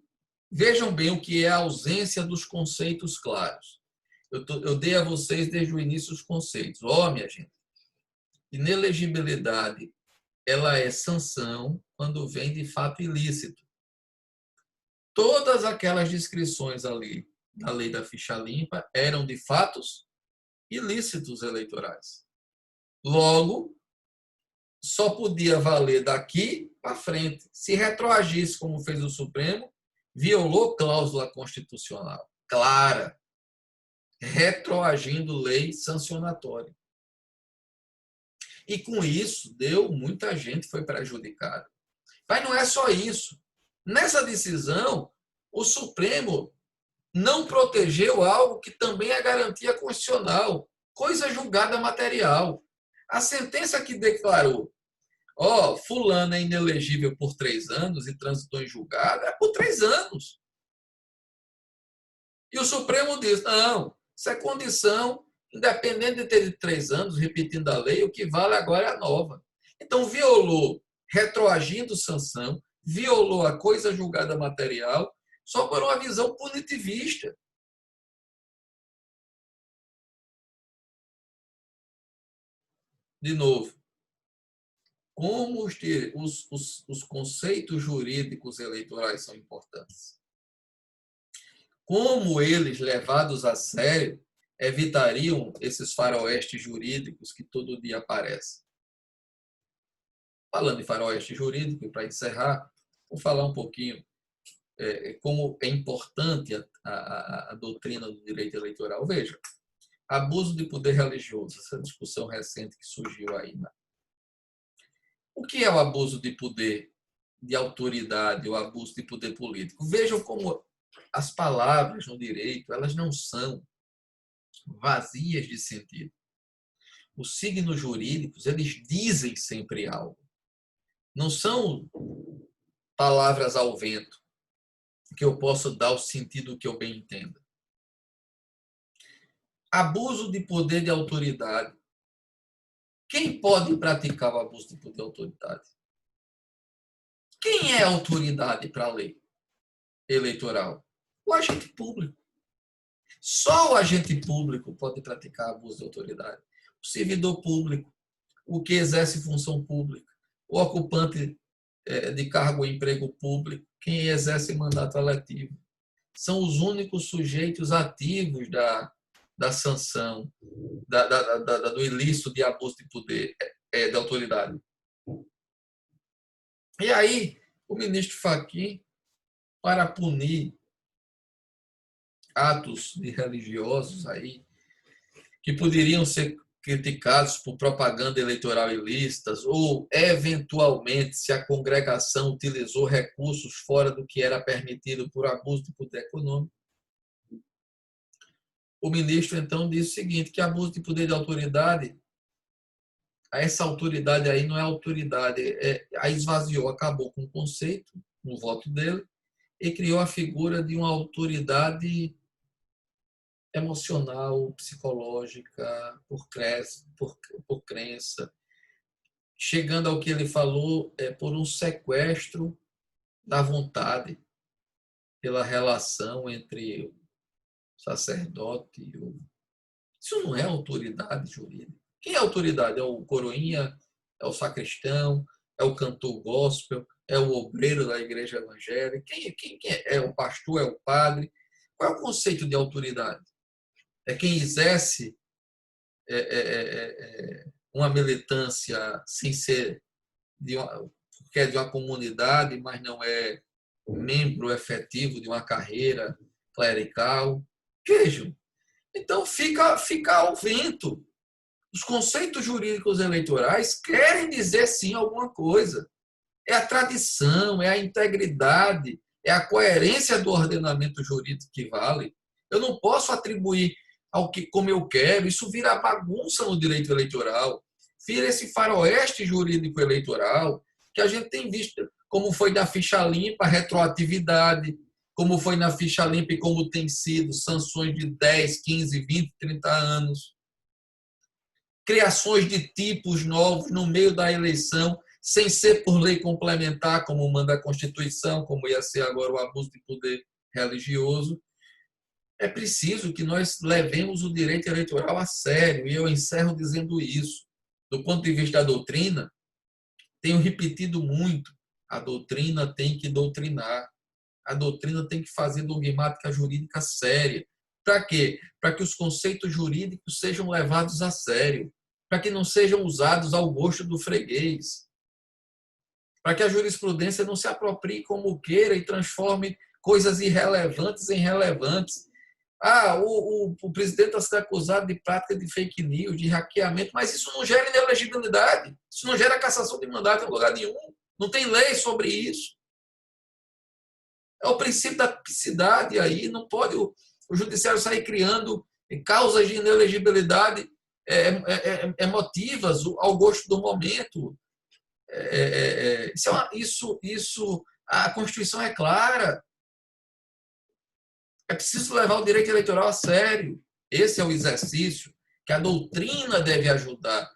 vejam bem o que é a ausência dos conceitos claros. Eu dei a vocês desde o início os conceitos. Minha gente, inelegibilidade, ela é sanção quando vem de fato ilícito. Todas aquelas descrições ali da lei da ficha limpa eram de fatos ilícitos eleitorais. Logo, só podia valer daqui para frente. Se retroagisse, como fez o Supremo, violou cláusula constitucional clara, retroagindo lei sancionatória. E com isso, muita gente foi prejudicada. Mas não é só isso. Nessa decisão, o Supremo não protegeu algo que também é garantia constitucional, coisa julgada material. A sentença que declarou, fulano é inelegível por 3 anos e transitou em julgado, é por 3 anos. E o Supremo diz, não, isso é condição, independente de ter 3 anos, repetindo a lei, o que vale agora é a nova. Então, violou, retroagindo sanção, violou a coisa julgada material, só por uma visão punitivista. De novo, como os conceitos jurídicos eleitorais são importantes. Como eles, levados a sério, evitariam esses faroestes jurídicos que todo dia aparecem. Falando de faroeste jurídico, para encerrar, vou falar um pouquinho como é importante a doutrina do direito eleitoral. Veja, abuso de poder religioso, essa discussão recente que surgiu aí. O que é o abuso de poder, de autoridade, o abuso de poder político? Vejam como as palavras no direito, elas não são vazias de sentido. Os signos jurídicos, eles dizem sempre algo. Não são palavras ao vento, que eu posso dar o sentido que eu bem entenda. Abuso de poder de autoridade. Quem pode praticar o abuso de poder de autoridade? Quem é autoridade para a lei eleitoral? O agente público. Só o agente público pode praticar abuso de autoridade. O servidor público, o que exerce função pública, o ocupante de cargo ou emprego público, quem exerce mandato eletivo. São os únicos sujeitos ativos da sanção, do ilícito de abuso de poder, de autoridade. E aí, o ministro Fachin, para punir atos de religiosos aí, que poderiam ser criticados por propaganda eleitoral ilícitas ou, eventualmente, se a congregação utilizou recursos fora do que era permitido por abuso de poder econômico. O ministro, então, disse o seguinte, que abuso de poder de autoridade essa autoridade aí não é autoridade, aí esvaziou, acabou com o conceito no voto dele e criou a figura de uma autoridade emocional, psicológica, por crença, chegando ao que ele falou, por um sequestro da vontade, pela relação entre o sacerdote e o... Isso não é autoridade jurídica. Quem é autoridade? É o coroinha, é o sacristão, é o cantor gospel, é o obreiro da igreja evangélica. Quem é? É o pastor, é o padre? Qual é o conceito de autoridade? É quem exerce uma militância sem ser porque é de uma comunidade, mas não é membro efetivo de uma carreira clerical. Vejam, então fica ao vento. Os conceitos jurídicos eleitorais querem dizer sim alguma coisa. É a tradição, é a integridade, é a coerência do ordenamento jurídico que vale. Eu não posso atribuir ao que como eu quero, isso vira bagunça no direito eleitoral, vira esse faroeste jurídico eleitoral que a gente tem visto, como foi na ficha limpa, retroatividade, como foi na ficha limpa e como tem sido sanções de 10, 15, 20, 30 anos, criações de tipos novos no meio da eleição, sem ser por lei complementar, como manda a Constituição, como ia ser agora o abuso de poder religioso. É preciso que nós levemos o direito eleitoral a sério, e eu encerro dizendo isso. Do ponto de vista da doutrina, tenho repetido muito, a doutrina tem que doutrinar, a doutrina tem que fazer dogmática jurídica séria. Para quê? Para que os conceitos jurídicos sejam levados a sério, para que não sejam usados ao gosto do freguês, para que a jurisprudência não se aproprie como queira e transforme coisas irrelevantes em relevantes. O presidente está sendo acusado de prática de fake news, de hackeamento, mas isso não gera inelegibilidade, isso não gera cassação de mandato em lugar nenhum, não tem lei sobre isso. É o princípio da tipicidade aí, não pode o judiciário sair criando causas de inelegibilidade emotivas ao gosto do momento. Isso, a Constituição é clara. É preciso levar o direito eleitoral a sério. Esse é o exercício que a doutrina deve ajudar.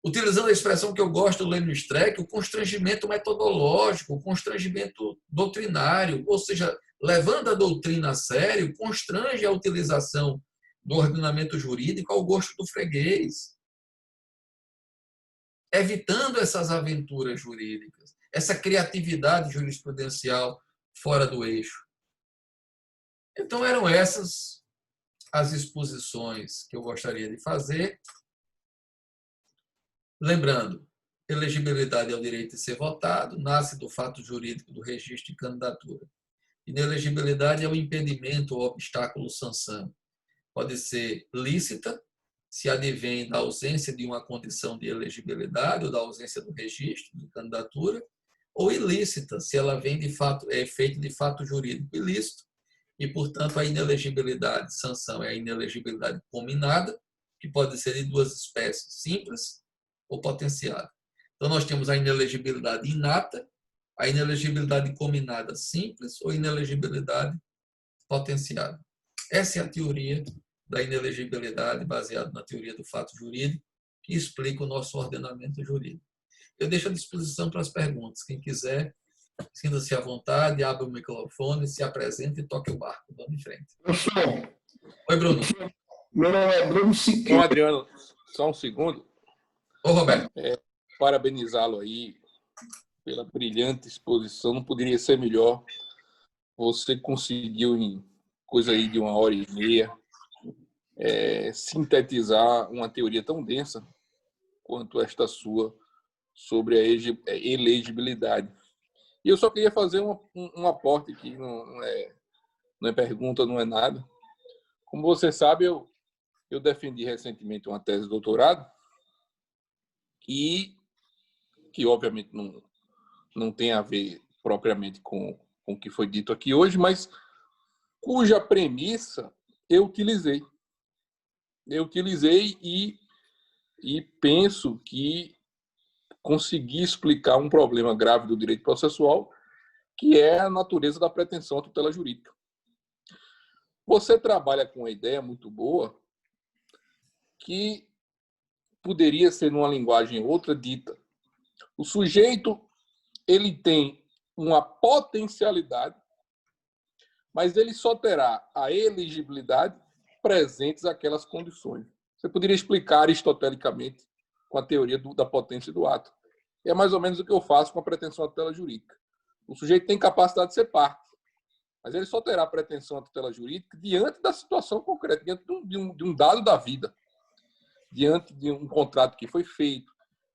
Utilizando a expressão que eu gosto do Lênin Streck, o constrangimento metodológico, o constrangimento doutrinário, ou seja, levando a doutrina a sério, constrange a utilização do ordenamento jurídico ao gosto do freguês, evitando essas aventuras jurídicas, essa criatividade jurisprudencial fora do eixo. Então, eram essas as exposições que eu gostaria de fazer. Lembrando, elegibilidade é o direito de ser votado, nasce do fato jurídico do registro de candidatura. Inelegibilidade é o impedimento ou obstáculo sanção. Pode ser lícita, se advém da ausência de uma condição de elegibilidade ou da ausência do registro de candidatura, ou ilícita, se ela vem de fato, é efeito de fato jurídico ilícito, e, portanto, a inelegibilidade, sanção é a inelegibilidade combinada, que pode ser de duas espécies, simples ou potenciada. Então, nós temos a inelegibilidade inata, a inelegibilidade combinada simples ou inelegibilidade potenciada. Essa é a teoria da inelegibilidade, baseada na teoria do fato jurídico, que explica o nosso ordenamento jurídico. Eu deixo à disposição para as perguntas. Quem quiser, sinta-se à vontade, abra o microfone, se apresente e toque o barco. Vamos em frente. Professor. Oi, Bruno. Meu nome é Bruno Siqueira. Bom, Adriano, só um segundo. Ô, Roberto. Parabenizá-lo aí pela brilhante exposição. Não poderia ser melhor. Você conseguiu, em coisa aí de 1h30, sintetizar uma teoria tão densa quanto esta sua sobre a elegibilidade. E eu só queria fazer um aporte aqui, não é pergunta, não é nada. Como você sabe, eu defendi recentemente uma tese de doutorado e que, obviamente, não tem a ver propriamente com o que foi dito aqui hoje, mas cuja premissa eu utilizei. E e penso que consegui explicar um problema grave do direito processual, que é a natureza da pretensão à tutela jurídica. Você trabalha com uma ideia muito boa que poderia ser, numa linguagem outra, dita: o sujeito ele tem uma potencialidade, mas ele só terá a elegibilidade presentes aquelas condições. Você poderia explicar aristotelicamente com a teoria da potência do ato. É mais ou menos o que eu faço com a pretensão à tutela jurídica. O sujeito tem capacidade de ser parte, mas ele só terá pretensão à tutela jurídica diante da situação concreta, diante de um dado da vida, diante de um contrato que foi feito,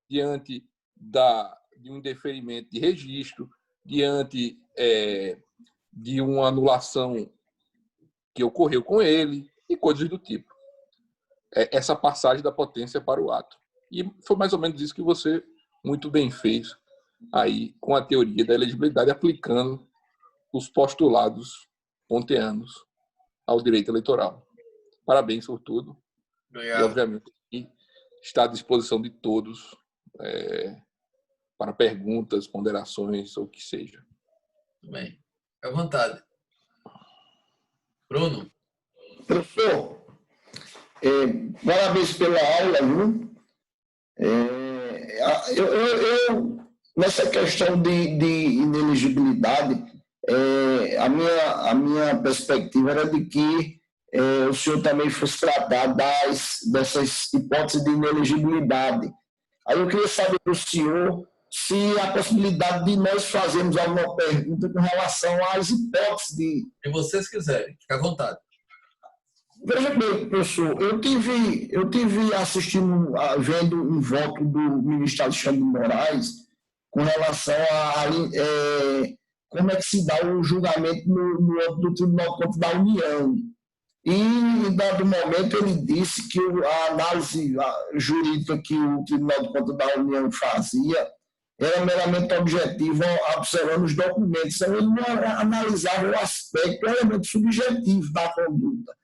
diante de um indeferimento de registro, diante de uma anulação que ocorreu com ele e coisas do tipo. Essa passagem da potência para o ato. E foi mais ou menos isso que você muito bem fez aí com a teoria da elegibilidade, aplicando os postulados pontianos ao direito eleitoral. Parabéns por tudo. Obrigado. E, obviamente, está à disposição de todos para perguntas, ponderações ou o que seja. Tudo bem. Fique à vontade. Bruno? Professor, parabéns pela aula, viu? Nessa questão de inelegibilidade, a minha perspectiva era de que o senhor também fosse tratar dessas hipóteses de inelegibilidade. Aí eu queria saber do senhor se há possibilidade de nós fazermos alguma pergunta com relação às hipóteses de... Se vocês quiserem, fique à vontade. Veja bem, professor, eu tive assistindo, vendo um voto do ministro Alexandre de Moraes com relação a como é que se dá o julgamento no âmbito do Tribunal de Contas da União. E, em dado momento, ele disse que a análise jurídica que o Tribunal de Contas da União fazia era meramente objetiva, observando os documentos. Então, ele não analisava o aspecto, o elemento subjetivo da conduta.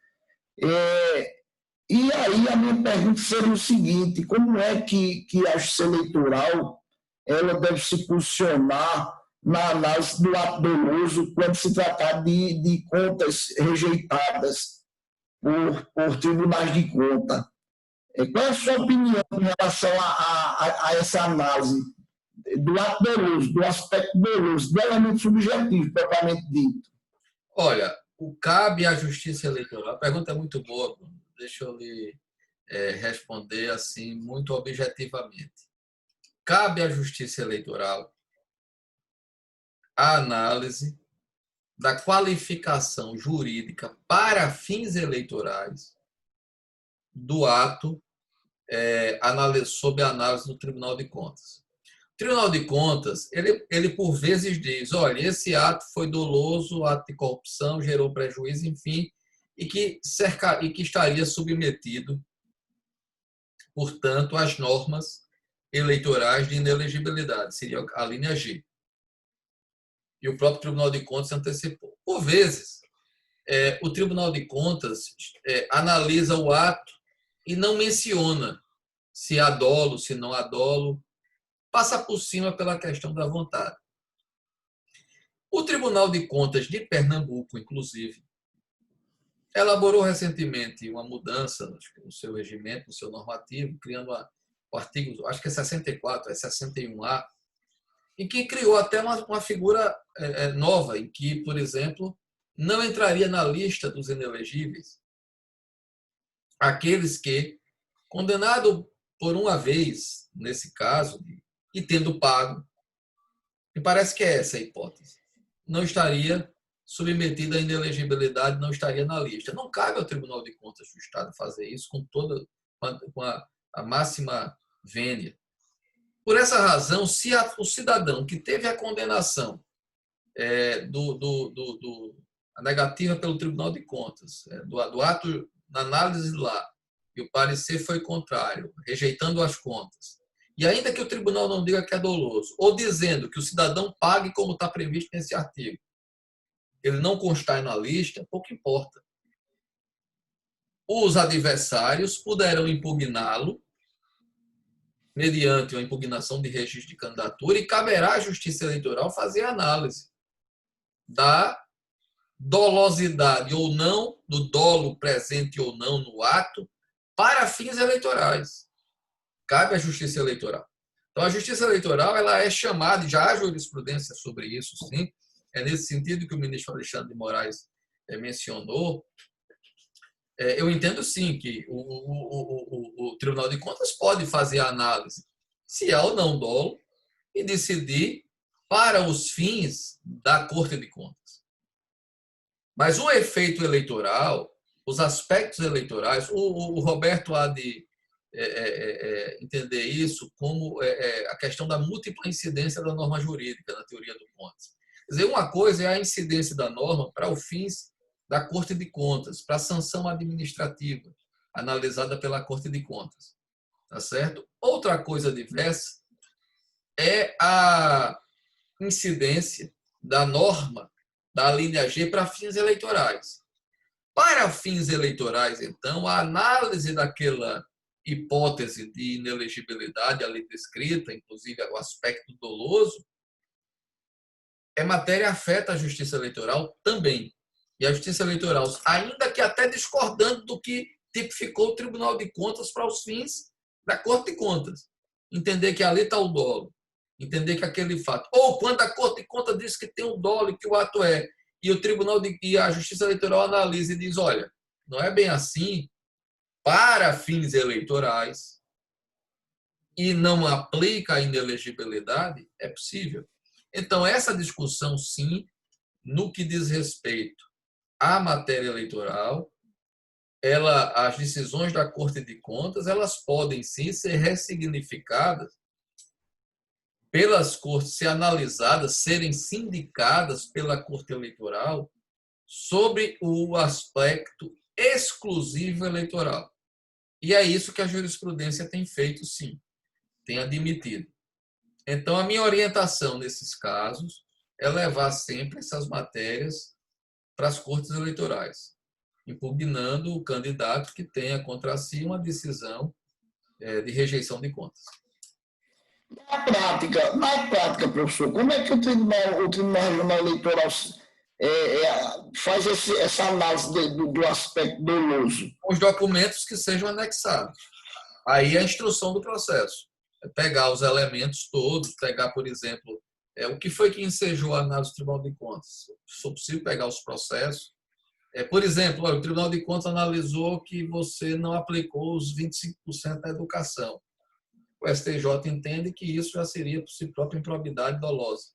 E aí a minha pergunta seria o seguinte: como é que a Justiça Eleitoral ela deve se posicionar na análise do ato doloso quando se tratar de contas rejeitadas por tribunais de conta? Qual é a sua opinião em relação a essa análise do ato doloso, do aspecto doloso, do elemento subjetivo, propriamente dito? Olha, cabe à Justiça Eleitoral. A pergunta é muito boa, Bruno. Deixa eu lhe responder assim, muito objetivamente. Cabe à Justiça Eleitoral a análise da qualificação jurídica para fins eleitorais do ato sob a análise do Tribunal de Contas. O Tribunal de Contas, ele por vezes diz: olha, esse ato foi doloso, ato de corrupção, gerou prejuízo, enfim, e que estaria submetido, portanto, às normas eleitorais de inelegibilidade, seria a linha G. E o próprio Tribunal de Contas se antecipou. Por vezes, o Tribunal de Contas analisa o ato e não menciona se há dolo, se não há dolo, passa por cima pela questão da vontade. O Tribunal de Contas de Pernambuco, inclusive, elaborou recentemente uma mudança no seu regimento, no seu normativo, criando o artigo, acho que é 64, é 61A, em que criou até uma figura nova, em que, por exemplo, não entraria na lista dos inelegíveis aqueles que, condenado por uma vez, nesse caso, e tendo pago, me parece que é essa a hipótese, não estaria submetido à inelegibilidade, não estaria na lista. Não cabe ao Tribunal de Contas do Estado fazer isso com a máxima vênia. Por essa razão, se o cidadão que teve a condenação a negativa pelo Tribunal de Contas, do ato na análise lá, e o parecer foi contrário, rejeitando as contas, e ainda que o tribunal não diga que é doloso, ou dizendo que o cidadão pague como está previsto nesse artigo, ele não constar na lista, pouco importa. Os adversários poderão impugná-lo mediante uma impugnação de registro de candidatura, e caberá à Justiça Eleitoral fazer análise da dolosidade ou não, do dolo presente ou não no ato, para fins eleitorais. Cabe à Justiça Eleitoral. Então, a Justiça Eleitoral ela é chamada, já há jurisprudência sobre isso, sim. É nesse sentido que o ministro Alexandre de Moraes mencionou. Eu entendo, sim, que o Tribunal de Contas pode fazer a análise se há ou não dolo e decidir para os fins da Corte de Contas. Mas o efeito eleitoral, os aspectos eleitorais, o Roberto há de entender isso como a questão da múltipla incidência da norma jurídica na teoria do Contas. Quer dizer, uma coisa é a incidência da norma para os fins da Corte de Contas, para a sanção administrativa analisada pela Corte de Contas. Tá certo? Outra coisa diversa é a incidência da norma da linha G para fins eleitorais. Para fins eleitorais, então, a análise daquela hipótese de inelegibilidade ali descrita, inclusive o aspecto doloso, é matéria afeta a Justiça Eleitoral também. E a Justiça Eleitoral, ainda que até discordando do que tipificou o Tribunal de Contas para os fins da Corte de Contas. Entender que ali está o dolo. Entender que aquele fato. Ou quando a Corte de Contas diz que tem um dolo e que o ato é, e a Justiça Eleitoral analisa e diz, olha, não é bem assim, para fins eleitorais, e não aplica a inelegibilidade, é possível. Então, essa discussão, sim, no que diz respeito à matéria eleitoral, as decisões da Corte de Contas, elas podem, sim, ser ressignificadas pelas cortes, ser analisadas, serem sindicadas pela Corte Eleitoral sobre o aspecto exclusivo eleitoral. E é isso que a jurisprudência tem feito, sim, tem admitido. Então, a minha orientação nesses casos é levar sempre essas matérias para as cortes eleitorais, impugnando o candidato que tenha contra si uma decisão de rejeição de contas. Na prática, professor, como é que o Tribunal Regional Eleitoral faz essa análise do aspecto doloso? Os documentos que sejam anexados. Aí a instrução do processo. É pegar os elementos todos, pegar, por exemplo, o que foi que ensejou a análise do Tribunal de Contas. Se for possível, pegar os processos. Por exemplo, o Tribunal de Contas analisou que você não aplicou os 25% da educação. O STJ entende que isso já seria, por si próprio, improbidade dolosa.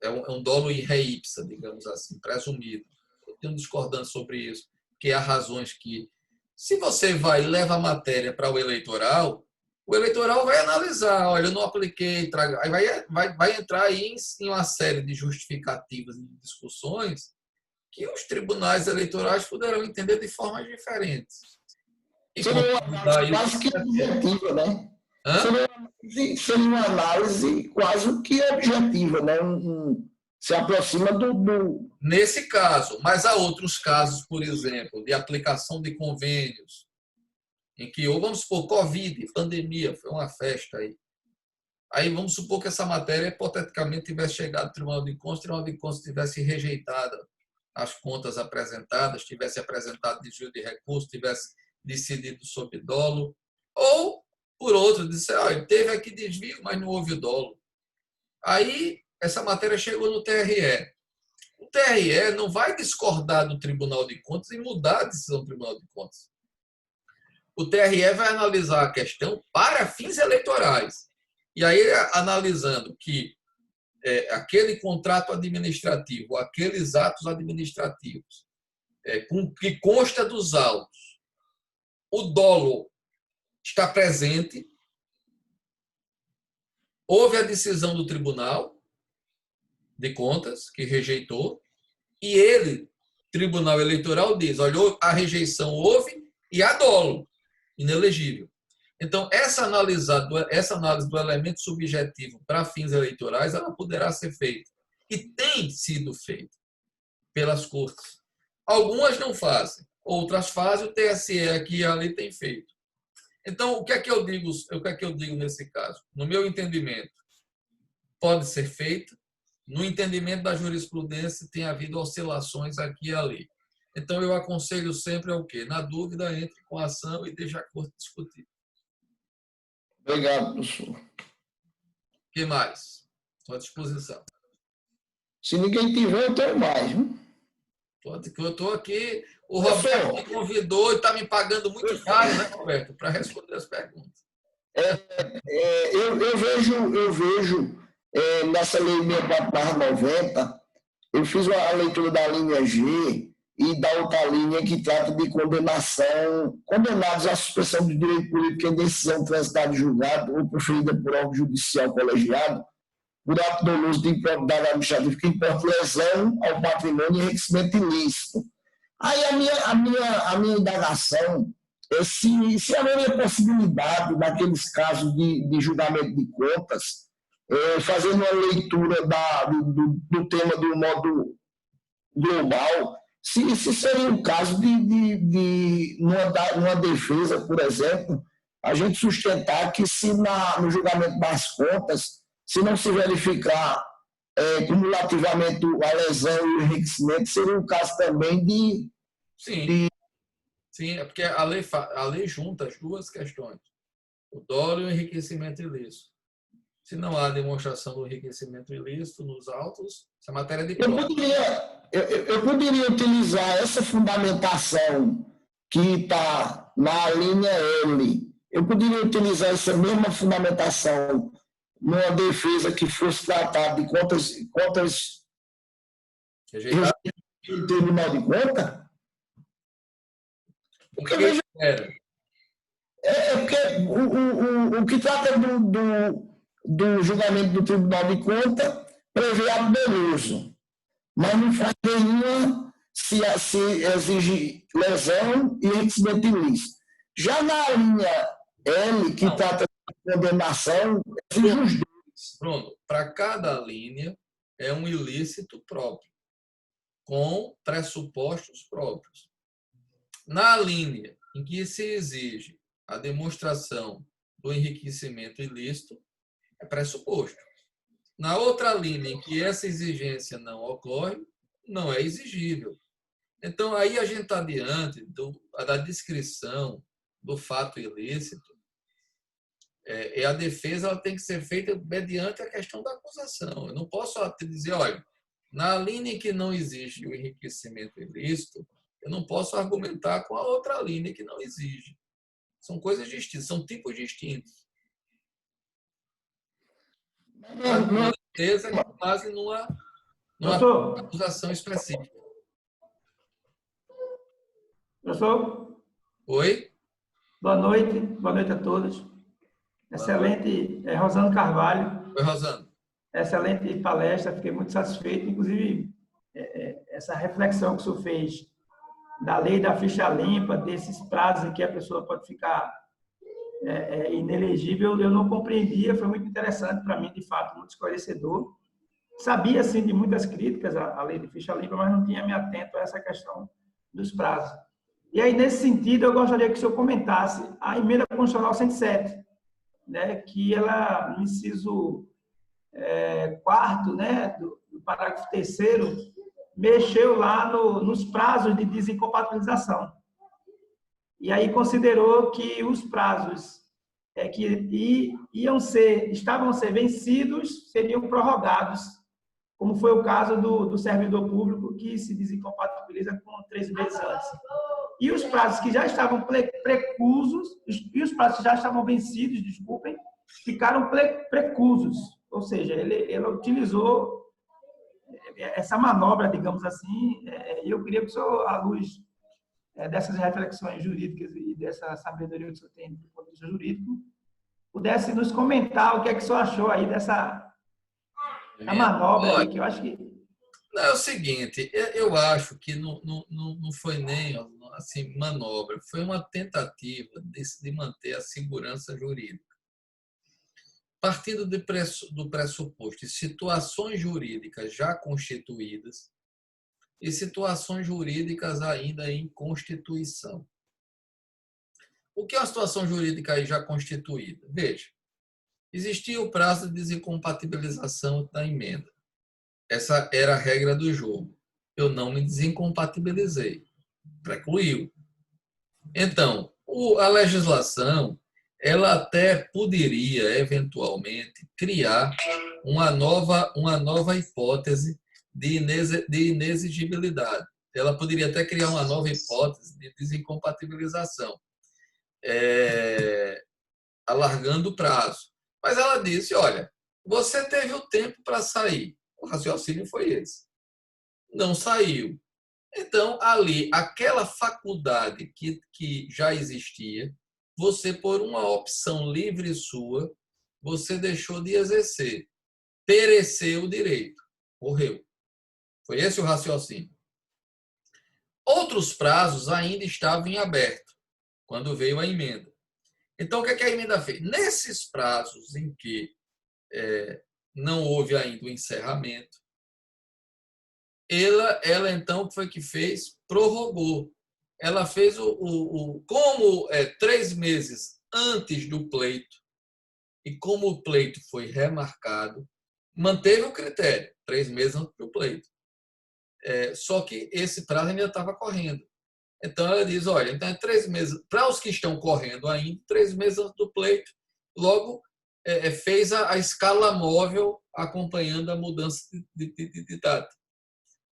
É um dolo in re ipsa, digamos assim, presumido. Eu tenho discordância sobre isso, porque há razões que, se você vai e leva a matéria para o eleitoral vai analisar, olha, eu não apliquei, aí vai entrar aí em uma série de justificativas e discussões que os tribunais eleitorais poderão entender de formas diferentes. Seria uma análise quase que objetiva, né? Seria uma análise quase que objetiva, né? Se aproxima do... Nesse caso, mas há outros casos, por exemplo, de aplicação de convênios, em que, ou vamos supor, Covid, pandemia, foi uma festa aí. Aí vamos supor que essa matéria, hipoteticamente, tivesse chegado ao Tribunal de Contas, o Tribunal de Contas tivesse rejeitado as contas apresentadas, tivesse apresentado desvio de recurso, tivesse decidido sob dolo, ou, por outro, disse, teve aqui desvio, mas não houve dolo. Aí, essa matéria chegou no TRE. O TRE não vai discordar do Tribunal de Contas e mudar a decisão do Tribunal de Contas. O TRE vai analisar a questão para fins eleitorais. E aí, analisando que aquele contrato administrativo, aqueles atos administrativos, que consta dos autos, o dolo está presente, houve a decisão do Tribunal de Contas, que rejeitou, e ele, Tribunal Eleitoral, diz, olha, a rejeição houve e há dolo, inelegível. Então, essa análise do elemento subjetivo para fins eleitorais, ela poderá ser feita. E tem sido feita pelas cortes. Algumas não fazem, outras fazem, o TSE aqui e ali tem feito. Então, o que é que eu digo nesse caso? No meu entendimento, pode ser feito. No entendimento da jurisprudência, tem havido oscilações aqui e ali. Então, eu aconselho sempre o quê? Na dúvida, entre com a ação e deixe a corte discutir. Obrigado, professor. O que mais? Estou à disposição. Se ninguém tiver, eu tenho mais. Viu? Eu estou aqui, o Roberto me convidou e está me pagando muito caro, né, Roberto, para responder as perguntas. Eu vejo nessa lei 64/90, eu fiz a leitura da linha G e da outra linha que trata de condenação, condenados à suspensão de direito político em decisão transitada em julgado ou proferida por órgão judicial colegiado, por ato doloso de improbidade administrativa que importa lesão ao patrimônio e enriquecimento ilícito. Aí a minha indagação é se haveria possibilidade, naqueles casos de julgamento de contas, fazendo uma leitura do tema de um modo global, se seria o caso numa defesa, por exemplo, a gente sustentar que se no julgamento das contas, se não se verificar cumulativamente a lesão e o enriquecimento, seria o caso também de... Sim, é porque a lei junta as duas questões, o dolo e o enriquecimento ilícito. Se não há demonstração do enriquecimento ilícito nos autos, isso é matéria de prova. Eu poderia utilizar essa fundamentação que está na linha L. Eu poderia utilizar essa mesma fundamentação numa defesa que fosse tratada de contas do Tribunal de Contas? Porque veja, porque o que trata do julgamento do Tribunal de Contas prevê ato doloso, mas não faz nenhuma se exige lesão e enriquecimento ilícito. Já na linha L, que trata de condenação, exige os dois. Bruno, para cada linha é um ilícito próprio, com pressupostos próprios. Na linha em que se exige a demonstração do enriquecimento ilícito, é pressuposto. Na outra linha em que essa exigência não ocorre, não é exigível. Então, aí a gente está diante da descrição do fato ilícito. A defesa ela tem que ser feita mediante a questão da acusação. Eu não posso dizer, olha, na linha em que não exige o enriquecimento ilícito, eu não posso argumentar com a outra linha que não exige. São coisas distintas, são tipos distintos. A defesa é com base numa acusação específica. Professor? Oi? Boa noite a todos. Excelente, Rosano Carvalho. Oi, Rosano. Excelente palestra, fiquei muito satisfeito. Inclusive, essa reflexão que o senhor fez da lei da ficha limpa, desses prazos em que a pessoa pode ficar inelegível, eu não compreendia, foi muito interessante para mim, de fato, muito esclarecedor. Sabia, sim, de muitas críticas à lei de ficha limpa, mas não tinha me atento a essa questão dos prazos. E aí, nesse sentido, eu gostaria que o senhor comentasse a emenda constitucional 107, né, que ela, no inciso 4º, né, do parágrafo 3º, mexeu lá nos prazos de desincompatibilização. E aí considerou que os prazos que estavam a ser vencidos seriam prorrogados, como foi o caso do servidor público, que se desincompatibiliza com 3 meses antes. E os prazos que já estavam preclusos, e os prazos que já estavam vencidos, desculpem, ficaram preclusos. Ou seja, ele utilizou essa manobra, digamos assim, e eu queria que o senhor, à luz dessas reflexões jurídicas e dessa sabedoria que o senhor tem do ponto de vista jurídico, pudesse nos comentar o que é que o senhor achou aí dessa manobra aí, que eu acho que... Não, é o seguinte, eu acho que não foi nem assim, manobra, foi uma tentativa de manter a segurança jurídica. Partindo do pressuposto de situações jurídicas já constituídas e situações jurídicas ainda em constituição. O que é uma situação jurídica aí já constituída? Veja, existia o prazo de desincompatibilização da emenda. Essa era a regra do jogo. Eu não me desincompatibilizei. Precluiu. Então, a legislação, ela até poderia, eventualmente, criar uma nova hipótese de inexigibilidade. Ela poderia até criar uma nova hipótese de desincompatibilização, alargando o prazo. Mas ela disse, olha, você teve o tempo para sair. O raciocínio foi esse. Não saiu. Então, ali, aquela faculdade que já existia, você, por uma opção livre sua, você deixou de exercer. Pereceu o direito. Morreu. Foi esse o raciocínio. Outros prazos ainda estavam em aberto, quando veio a emenda. Então, o que a emenda fez? Nesses prazos em que não houve ainda o encerramento, ela então, o que foi que fez? Prorrogou. Ela fez como 3 meses antes do pleito, e como o pleito foi remarcado, manteve o critério, 3 meses antes do pleito. Só que esse prazo ainda estava correndo. Então, ela diz, olha, então 3 meses, para os que estão correndo ainda, 3 meses antes do pleito, logo fez a escala móvel acompanhando a mudança de data.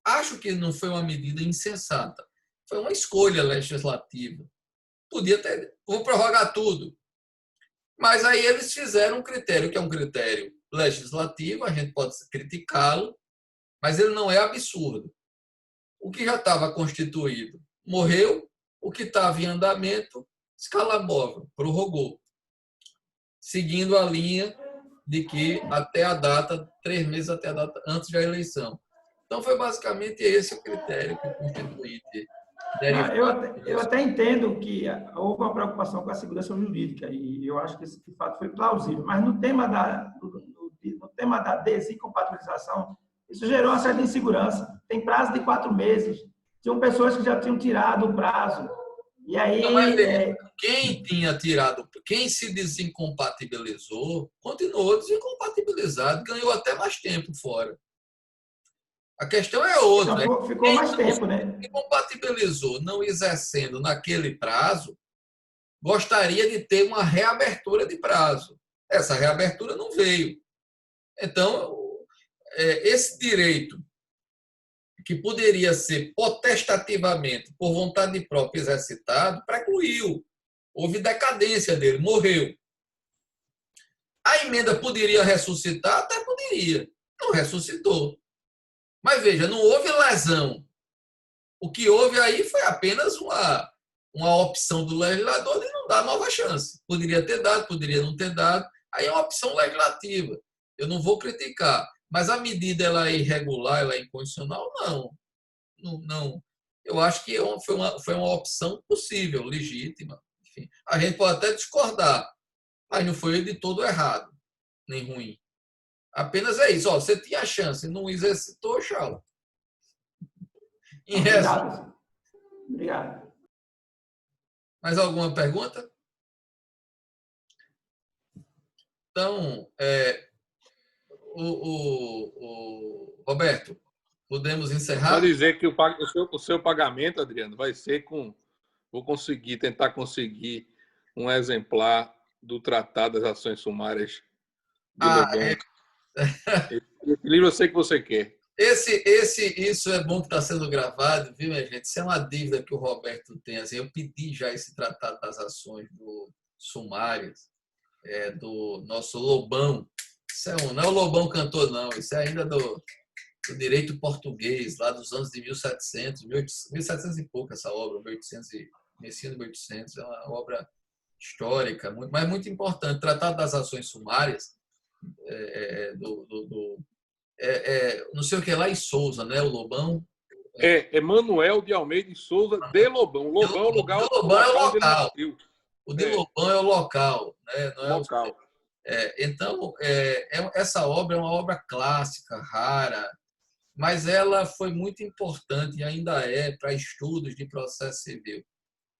Acho que não foi uma medida insensata. Foi uma escolha legislativa. Podia ter, vou prorrogar tudo. Mas aí eles fizeram um critério, que é um critério legislativo, a gente pode criticá-lo, mas ele não é absurdo. O que já estava constituído morreu, o que estava em andamento, escala móvel, prorrogou. Seguindo a linha de que até a data, 3 meses até a data antes da eleição. Então, foi basicamente esse o critério que o Constituinte derivou. Eu até entendo que houve uma preocupação com a segurança jurídica, e eu acho que esse de fato foi plausível, mas no tema da desincompatibilização, isso gerou uma certa insegurança. Tem prazo de 4 meses, tinham pessoas que já tinham tirado o prazo, e aí... Quem tinha tirado, quem se desincompatibilizou, continuou desincompatibilizado, ganhou até mais tempo fora. A questão é outra. Então, ficou mais tempo, né? Quem compatibilizou não exercendo naquele prazo, gostaria de ter uma reabertura de prazo. Essa reabertura não veio. Então, esse direito, que poderia ser potestativamente, por vontade própria, exercitado, precluiu. Houve decadência dele, morreu. A emenda poderia ressuscitar? Até poderia. Não ressuscitou. Mas veja, não houve lesão. O que houve aí foi apenas uma opção do legislador de não dar nova chance. Poderia ter dado, poderia não ter dado. Aí é uma opção legislativa. Eu não vou criticar. Mas a medida ela é irregular, ela é inconstitucional? Não. Eu acho que foi uma opção possível, legítima. Enfim, a gente pode até discordar, mas não foi de todo errado, nem ruim. Apenas é isso. Você tinha a chance, não exercitou, tchau. Obrigado. Mais alguma pergunta? Então, Roberto, podemos encerrar? Só dizer que o seu pagamento, Adriano, vai ser vou tentar conseguir um exemplar do Tratado das Ações Sumárias de Lobão. Esse livro eu sei que você quer. Isso é bom que está sendo gravado, viu, minha gente? Isso é uma dívida que o Roberto tem. Assim, eu pedi já esse Tratado das Ações Sumárias, do nosso Lobão. Isso não é o Lobão cantor, não. Isso é ainda do direito português, lá dos anos de 1700, 1700 e pouco, essa obra, 1800 e 1800. É uma obra histórica, mas muito importante. Tratado das Ações Sumárias, não sei o que lá, e Souza, né? O Lobão. Manuel de Almeida e Souza de Lobão. Lobão é o lugar. O Lobão é o local. O de É. Lobão é o local, né? Não é Local. Então, essa obra é uma obra clássica, rara, mas ela foi muito importante e ainda é para estudos de processo civil.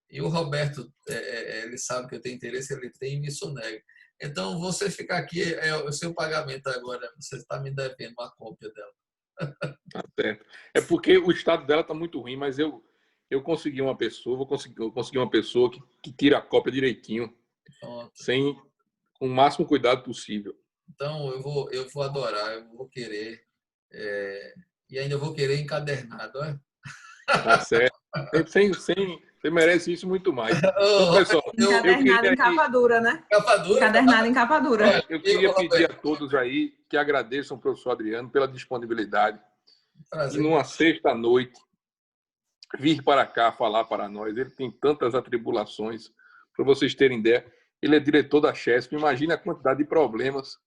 E o Roberto, ele sabe que eu tenho interesse, ele tem e me sonega. Então, você ficar aqui é o seu pagamento agora. Você está me devendo uma cópia dela. Tá certo. É porque o estado dela está muito ruim, mas eu consegui uma pessoa, eu consegui uma pessoa que tira a cópia direitinho, Pronto. com o máximo cuidado possível. Então, eu vou adorar, eu vou querer. E ainda vou querer encadernado. Olha. Tá certo. Você merece isso muito mais. Então, pessoal, Encadernado em capa dura, né? Capa dura? Encadernado em capa dura. Eu queria pedir a todos aí que agradeçam ao professor Adriano pela disponibilidade. Prazer. E numa sexta-noite, vir para cá falar para nós. Ele tem tantas atribulações, para vocês terem ideia. Ele é diretor da Chesp. Imagine a quantidade de problemas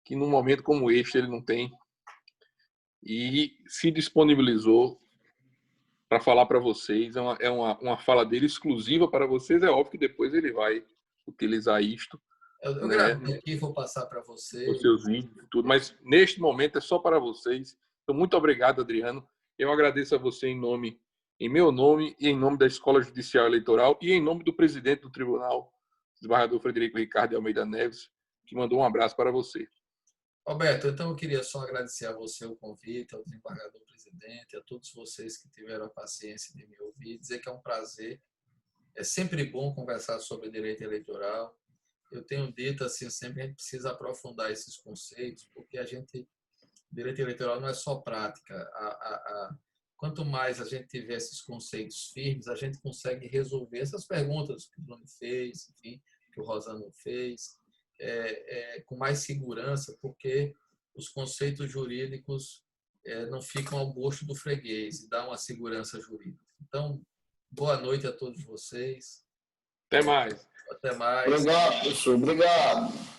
que num momento como este ele não tem. E se disponibilizou para falar para vocês. É uma fala dele exclusiva para vocês. É óbvio que depois ele vai utilizar isto. Eu gravei aqui, vou passar para você. Os seus vídeos e tudo. Mas neste momento é só para vocês. Então, muito obrigado, Adriano. Eu agradeço a você em meu nome e em nome da Escola Judicial Eleitoral e em nome do presidente do Tribunal, desembargador Frederico Ricardo de Almeida Neves, que mandou um abraço para você. Roberto, então eu queria só agradecer a você o convite, ao desembargador presidente, a todos vocês que tiveram a paciência de me ouvir, dizer que é um prazer. É sempre bom conversar sobre direito eleitoral. Eu tenho dito assim, sempre a gente precisa aprofundar esses conceitos, porque direito eleitoral não é só prática. Quanto mais a gente tiver esses conceitos firmes, a gente consegue resolver essas perguntas que o Bruno fez, enfim, que o Rosano fez, com mais segurança, porque os conceitos jurídicos não ficam ao gosto do freguês e dá uma segurança jurídica. Então, boa noite a todos vocês. Até mais. Até mais. Obrigado, professor. Obrigado.